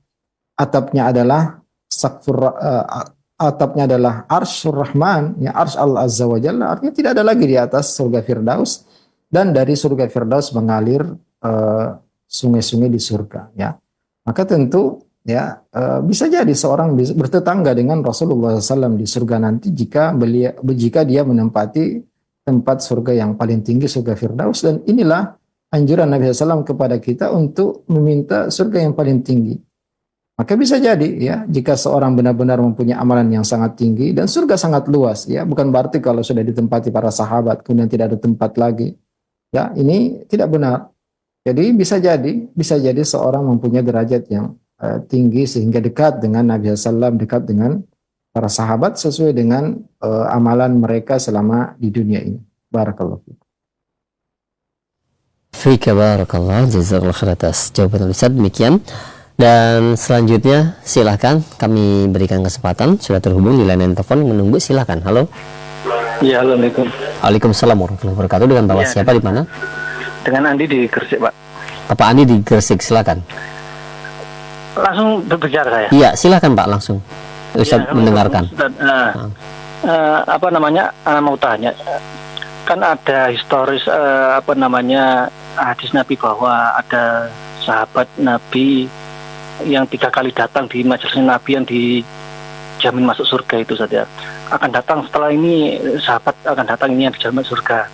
Atapnya adalah atapnya adalah Arsyur Rahman, ya Arsy Allah Azza wa Jalla, artinya tidak ada lagi di atas surga Firdaus, dan dari surga Firdaus mengalir sungai-sungai di surga, ya. Maka tentu ya bisa jadi seorang bertetangga dengan Rasulullah SAW di surga nanti jika dia menempati tempat surga yang paling tinggi, surga Firdaus. Dan inilah anjuran Nabi SAW kepada kita untuk meminta surga yang paling tinggi. Maka bisa jadi ya jika seorang benar-benar mempunyai amalan yang sangat tinggi dan surga sangat luas, ya bukan berarti kalau sudah ditempati para sahabat kemudian tidak ada tempat lagi, ya ini tidak benar. Jadi bisa jadi seorang mempunyai derajat yang tinggi sehingga dekat dengan Nabi SAW, dekat dengan para sahabat sesuai dengan amalan mereka selama di dunia ini. Barakallahu fiik. Fika barakallah, jazakallahu khair atas jawaban Ustaz. Demikian. Dan selanjutnya silahkan kami berikan kesempatan, sudah terhubung di layanan telepon menunggu, silahkan. Halo. Ya, assalamualaikum. Waalaikumsalam warahmatullahi wabarakatuh. Dengan Bapak siapa, di mana? Dengan Andi di Gresik, Pak. Bapak Andi di Gresik, silakan. Langsung berbicara saya. Iya, silakan Pak, langsung. Ustaz mendengarkan. Ana mau tanya, kan ada historis hadis Nabi bahwa ada sahabat Nabi yang 3 kali datang di majelis Nabi yang dijamin masuk surga itu saja. Akan datang setelah ini, sahabat akan datang ini yang dijamin surga.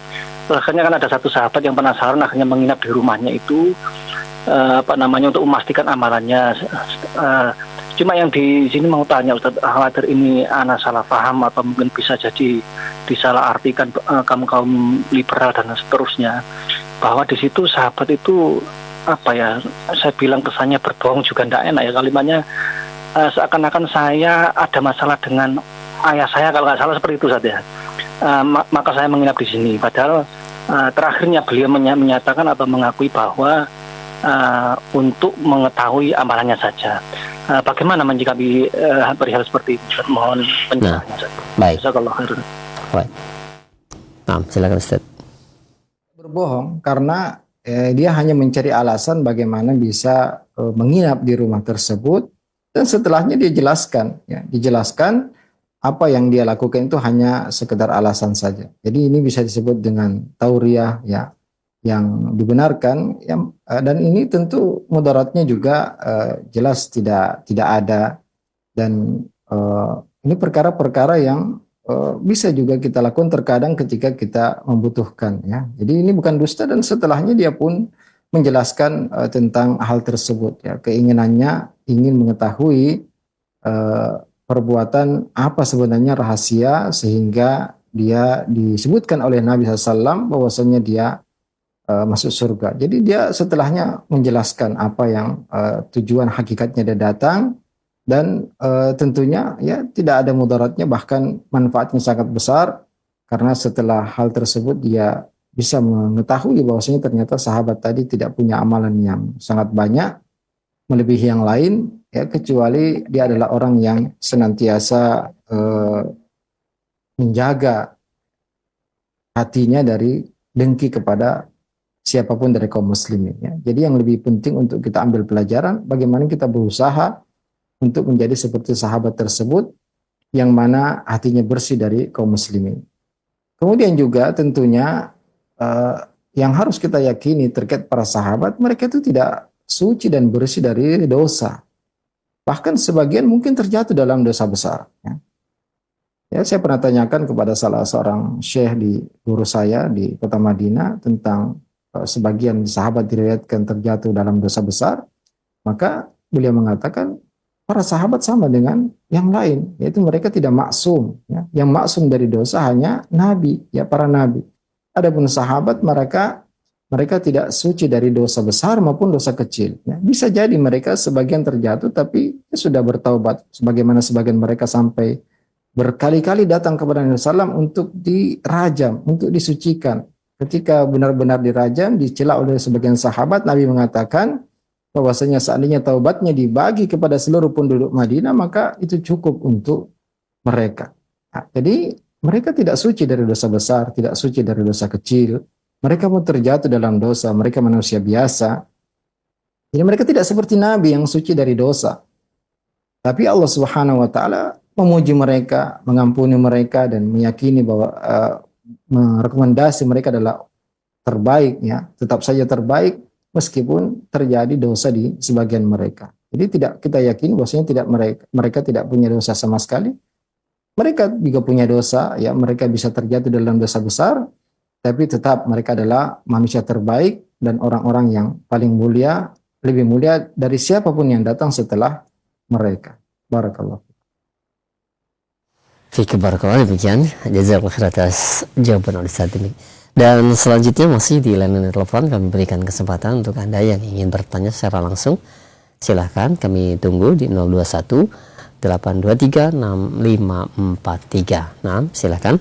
Akhirnya kan ada satu sahabat yang penasaran, akhirnya menginap di rumahnya itu untuk memastikan amalannya. Cuma yang di sini mau tanya Ustaz, khawatir ini ana salah paham atau mungkin bisa jadi disalah artikan kaum liberal dan seterusnya, bahwa di situ sahabat itu saya bilang kesannya berbohong juga tidak enak ya kalimatnya, seakan-akan saya ada masalah dengan ayah saya, kalau nggak salah seperti itu saja. Maka saya menginap di sini, padahal terakhirnya beliau menyatakan atau mengakui bahwa untuk mengetahui amalannya saja. Bagaimana menyikapi perihal seperti itu? Mohon penjelasannya saja. Baik. Jazakallahu khairan. Baik. Nah, silakan Ustaz. Berbohong karena dia hanya mencari alasan bagaimana bisa menginap di rumah tersebut, dan setelahnya dia dijelaskan apa yang dia lakukan itu hanya sekedar alasan saja. Jadi ini bisa disebut dengan tauriah ya, yang dibenarkan ya, dan ini tentu mudaratnya juga jelas tidak ada, dan ini perkara-perkara yang bisa juga kita lakukan terkadang ketika kita membutuhkan ya. Jadi ini bukan dusta, dan setelahnya dia pun menjelaskan tentang hal tersebut ya, keinginannya ingin mengetahui perbuatan apa sebenarnya rahasia sehingga dia disebutkan oleh Nabi SAW bahwasanya dia masuk surga. Jadi dia setelahnya menjelaskan apa yang tujuan hakikatnya dia datang, dan tentunya ya tidak ada mudaratnya, bahkan manfaatnya sangat besar, karena setelah hal tersebut dia bisa mengetahui bahwasanya ternyata sahabat tadi tidak punya amalan yang sangat banyak melebihi yang lain ya, kecuali dia adalah orang yang senantiasa menjaga hatinya dari dengki kepada siapapun dari kaum muslimin ya. Jadi yang lebih penting untuk kita ambil pelajaran, bagaimana kita berusaha untuk menjadi seperti sahabat tersebut yang mana hatinya bersih dari kaum muslimin. Kemudian juga tentunya yang harus kita yakini terkait para sahabat, mereka itu tidak suci dan bersih dari dosa. Bahkan sebagian mungkin terjatuh dalam dosa besar ya. Ya, saya pernah tanyakan kepada salah seorang syekh di guru saya di kota Madinah tentang sebagian sahabat diriwayatkan terjatuh dalam dosa besar, maka beliau mengatakan para sahabat sama dengan yang lain, yaitu mereka tidak maksum ya. Yang maksum dari dosa hanya nabi ya, para nabi. Adapun sahabat mereka mereka tidak suci dari dosa besar maupun dosa kecil. Ya, bisa jadi mereka sebagian terjatuh tapi sudah bertaubat. Sebagaimana sebagian mereka sampai berkali-kali datang kepada Nabi SAW untuk dirajam, untuk disucikan. Ketika benar-benar dirajam, dicela oleh sebagian sahabat, Nabi mengatakan bahwasanya seandainya taubatnya dibagi kepada seluruh penduduk Madinah, maka itu cukup untuk mereka. Nah, jadi mereka tidak suci dari dosa besar, tidak suci dari dosa kecil. Mereka pun terjatuh dalam dosa, mereka manusia biasa. Jadi mereka tidak seperti Nabi yang suci dari dosa. Tapi Allah Subhanahu wa taala memuji mereka, mengampuni mereka dan meyakini bahwa merekomendasi mereka adalah terbaik ya, tetap saja terbaik meskipun terjadi dosa di sebagian mereka. Jadi tidak kita yakini bahwasanya tidak mereka tidak punya dosa sama sekali. Mereka juga punya dosa ya, mereka bisa terjatuh dalam dosa besar. Tapi tetap mereka adalah manusia terbaik dan orang-orang yang paling mulia, lebih mulia dari siapapun yang datang setelah mereka. Barakallah. Fikir barakallah, demikian. Jazakallahu khair atas jawaban Ustaz ini. Dan selanjutnya masih di layanan telepon kami berikan kesempatan untuk Anda yang ingin bertanya secara langsung. Silahkan kami tunggu di 021 823 6543. Nah, silahkan.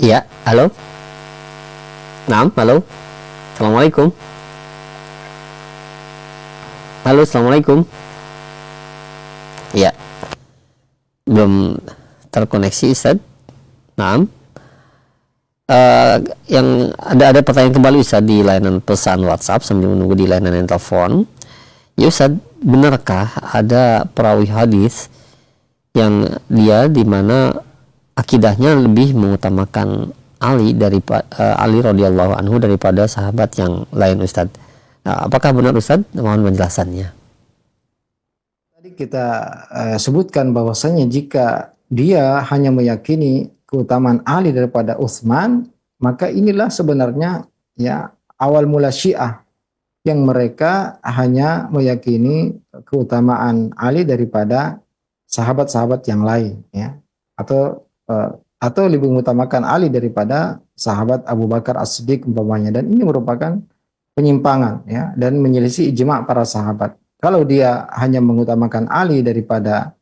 Ya, halo. Naam, halo. Assalamualaikum. Halo, assalamualaikum. Ya, belum terkoneksi Ustaz. Naam. Yang ada pertanyaan kembali Ustaz di layanan pesan WhatsApp sambil menunggu di layanan telepon. Ya Ustaz, benarkah ada perawi hadis yang dia di mana akidahnya lebih mengutamakan Ali radhiyallahu anhu daripada sahabat yang lain Ustaz? Nah, apakah benar Ustaz? Mohon penjelasannya. Tadi kita sebutkan bahwasanya jika dia hanya meyakini keutamaan Ali daripada Utsman, maka inilah sebenarnya ya awal mula Syiah yang mereka hanya meyakini keutamaan Ali daripada sahabat-sahabat yang lain ya, atau lebih mengutamakan Ali daripada sahabat Abu Bakar As-Siddiq umpamanya, dan ini merupakan penyimpangan ya dan menyelisih ijma' para sahabat. Kalau dia hanya mengutamakan Ali daripada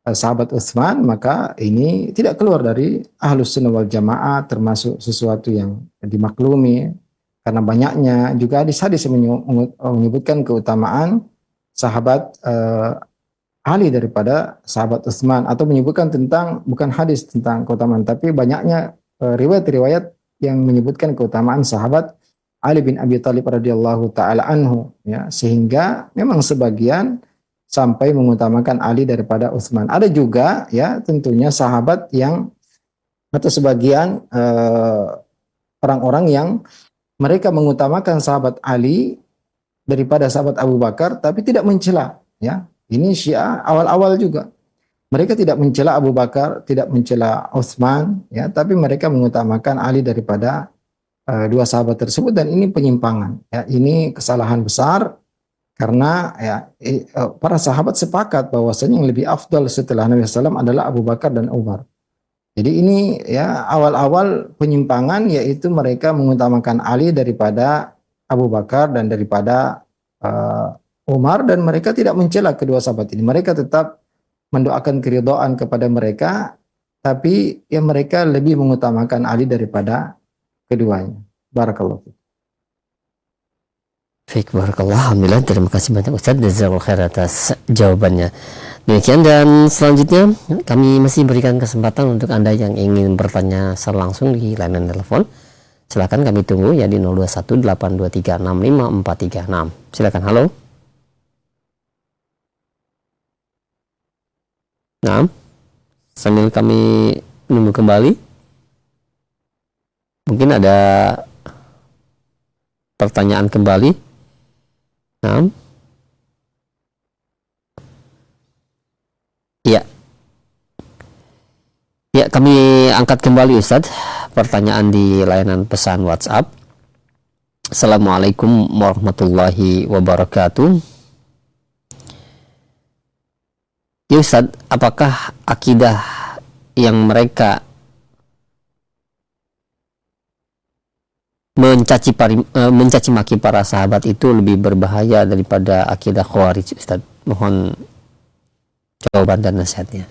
sahabat Utsman, maka ini tidak keluar dari Ahlus Sunnah wal Jamaah, termasuk sesuatu yang dimaklumi karena banyaknya juga hadis-hadis yang menyebutkan keutamaan sahabat Ali daripada sahabat Utsman, atau menyebutkan tentang, bukan hadis tentang keutamaan, tapi banyaknya riwayat-riwayat yang menyebutkan keutamaan sahabat Ali bin Abi Thalib radhiyallahu taala anhu ya, sehingga memang sebagian sampai mengutamakan Ali daripada Utsman. Ada juga ya tentunya sahabat yang atau sebagian orang-orang yang mereka mengutamakan sahabat Ali daripada sahabat Abu Bakar tapi tidak mencela ya. Ini Syiah awal-awal juga. Mereka tidak mencela Abu Bakar, tidak mencela Utsman ya, tapi mereka mengutamakan Ali daripada dua sahabat tersebut, dan ini penyimpangan ya. Ini kesalahan besar. Karena ya para sahabat sepakat bahwasanya yang lebih afdal setelah Nabi SAW adalah Abu Bakar dan Umar. Jadi ini ya awal-awal penyimpangan, yaitu mereka mengutamakan Ali daripada Abu Bakar dan daripada Umar, dan mereka tidak mencela kedua sahabat ini. Mereka tetap mendoakan keridhaan kepada mereka, tapi ya mereka lebih mengutamakan Ali daripada keduanya. Barakallahu. Baik, barakallah. Alhamdulillah, terima kasih banyak Ustaz, jazakallahu khair atas jawabannya. Demikian, dan selanjutnya kami masih berikan kesempatan untuk Anda yang ingin bertanya secara langsung di layanan telepon. Silakan kami tunggu ya di 021 823 6543. Silakan. Halo. Nah, sambil kami menunggu kembali, mungkin ada pertanyaan kembali. Nah, ya, kami angkat kembali Ustadz pertanyaan di layanan pesan WhatsApp. Assalamualaikum warahmatullahi wabarakatuh. Ya Ustadz, apakah akidah yang mereka mencaci maki para sahabat itu lebih berbahaya daripada akidah Khawarij, Ustaz? Mohon jawaban dan nasihatnya.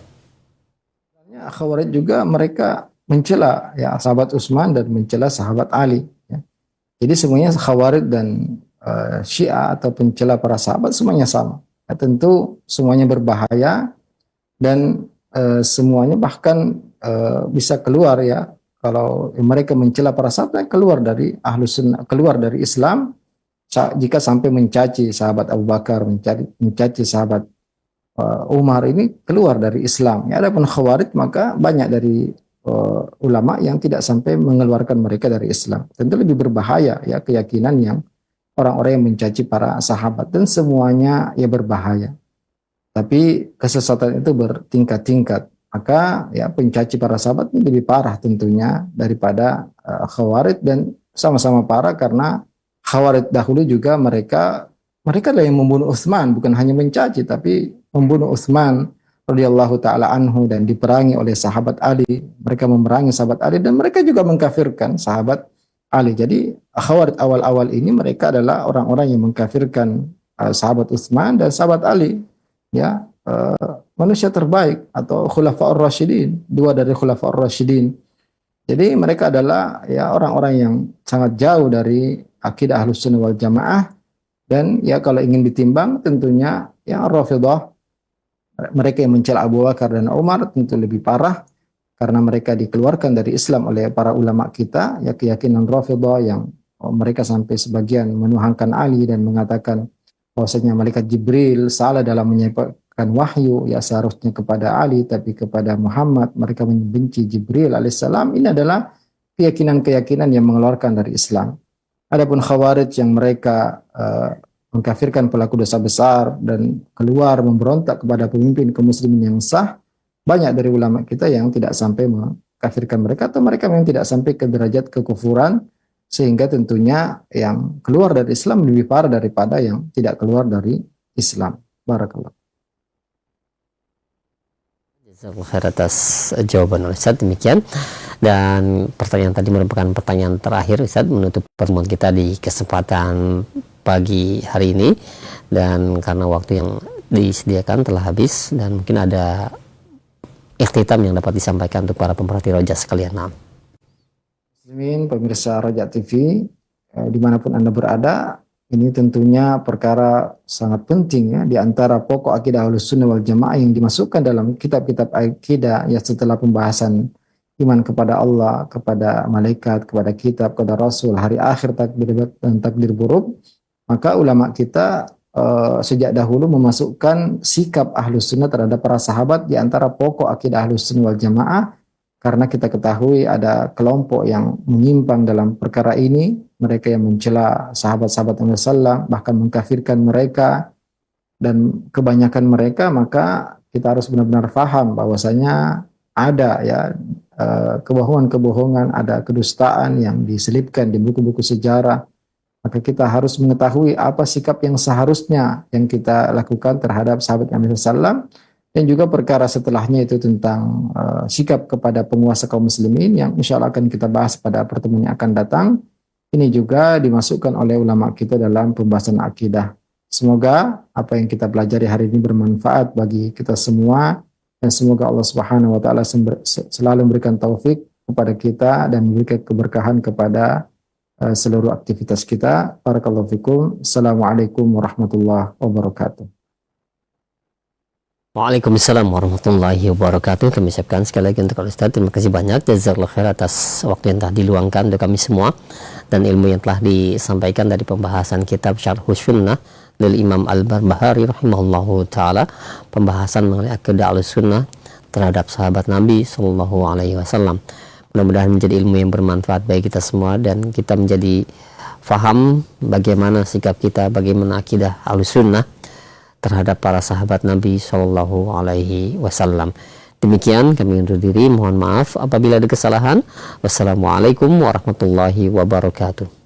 Khawarij juga mereka mencela ya sahabat Utsman dan mencela sahabat Ali. Ya. Jadi semuanya Khawarij dan Syiah atau pencela para sahabat semuanya sama. Ya, tentu semuanya berbahaya dan semuanya bahkan bisa keluar ya. Kalau mereka mencela para sahabat, keluar dari Ahlus Sunnah, keluar dari Islam jika sampai mencaci sahabat Abu Bakar, mencaci sahabat Umar, ini keluar dari Islam. Ya, adapun Khawarij maka banyak dari ulama yang tidak sampai mengeluarkan mereka dari Islam. Tentu lebih berbahaya ya keyakinan yang orang-orang yang mencaci para sahabat, dan semuanya ya berbahaya. Tapi kesesatan itu bertingkat-tingkat. Maka ya pencaci para sahabat ini lebih parah tentunya daripada Khawarij, dan sama-sama parah karena Khawarij dahulu juga mereka adalah yang membunuh Utsman, bukan hanya mencaci tapi membunuh Utsman radhiyallahu taala anhu dan diperangi oleh sahabat Ali. Mereka memerangi sahabat Ali dan mereka juga mengkafirkan sahabat Ali. Jadi Khawarij awal-awal ini mereka adalah orang-orang yang mengkafirkan sahabat Utsman dan sahabat Ali. Ya, manusia terbaik atau khulafaur rasyidin, dua dari khulafaur rasyidin. Jadi mereka adalah ya orang-orang yang sangat jauh dari akidah Ahlus Sunnah wal Jamaah, dan ya kalau ingin ditimbang tentunya ya Rafidhah, mereka yang mencela Abu Bakar dan Umar tentu lebih parah karena mereka dikeluarkan dari Islam oleh para ulama kita. Ya, keyakinan Rafidhah yang mereka sampai sebagian menuhankan Ali dan mengatakan bahwasanya malaikat Jibril salah dalam menyampaikan wahyu, ya seharusnya kepada Ali tapi kepada Muhammad. Mereka membenci Jibril alaihissalam. Ini adalah keyakinan-keyakinan yang mengeluarkan dari Islam. Adapun Khawarij yang mereka mengkafirkan pelaku dosa besar dan keluar memberontak kepada pemimpin kaum muslimin yang sah, banyak dari ulama kita yang tidak sampai mengkafirkan mereka, atau mereka memang tidak sampai ke derajat kekufuran, sehingga tentunya yang keluar dari Islam lebih parah daripada yang tidak keluar dari Islam. Barakallah. Jazakallahu khair atas jawaban Ustaz. Demikian, dan pertanyaan tadi merupakan pertanyaan terakhir Ustaz menutup pertemuan kita di kesempatan pagi hari ini, dan karena waktu yang disediakan telah habis dan mungkin ada ikhtitam yang dapat disampaikan untuk para pemerhati Roja sekalian. Muslimin, pemirsa Roja TV, dimanapun Anda berada, ini tentunya perkara sangat penting ya, di antara pokok akidah Ahlus Sunnah wal Jamaah yang dimasukkan dalam kitab-kitab akidah ya setelah pembahasan iman kepada Allah, kepada malaikat, kepada kitab, kepada Rasul, hari akhir, takdir dan takdir buruk. Maka ulama kita sejak dahulu memasukkan sikap Ahlus Sunnah terhadap para sahabat di antara pokok akidah Ahlus Sunnah wal Jamaah, karena kita ketahui ada kelompok yang menyimpang dalam perkara ini, mereka yang mencela sahabat-sahabat Nabi sallallahu, bahkan mengkafirkan mereka, dan kebanyakan mereka, maka kita harus benar-benar paham bahwasanya ada ya kebohongan-kebohongan, ada kedustaan yang diselipkan di buku-buku sejarah. Maka kita harus mengetahui apa sikap yang seharusnya yang kita lakukan terhadap sahabat Nabi sallallahu, dan juga perkara setelahnya itu tentang sikap kepada penguasa kaum muslimin yang insya Allah akan kita bahas pada pertemuan yang akan datang. Ini juga dimasukkan oleh ulama kita dalam pembahasan akidah. Semoga apa yang kita pelajari hari ini bermanfaat bagi kita semua, dan semoga Allah Subhanahu wa taala selalu memberikan taufik kepada kita dan memberikan keberkahan kepada seluruh aktivitas kita. Barakallahu fikum. Assalamualaikum warahmatullahi wabarakatuh. Waalaikumsalam warahmatullahi wabarakatuh. Kami ucapkan sekali lagi untuk Ustaz, terima kasih banyak, jazakallahu khair atas waktu yang telah diluangkan untuk kami semua dan ilmu yang telah disampaikan dari pembahasan kitab Syarhus Sunnah dari Imam Al-Barbahari rahimahullahu taala, pembahasan mengenai akidah Ahlussunnah terhadap sahabat Nabi sallallahu alaihi wasallam. Mudah-mudahan menjadi ilmu yang bermanfaat bagi kita semua dan kita menjadi faham bagaimana sikap kita, bagaimana akidah Ahlussunnah terhadap para sahabat Nabi Shallallahu Alaihi Wasallam. Demikian kami undur diri. Mohon maaf apabila ada kesalahan. Wassalamualaikum warahmatullahi wabarakatuh.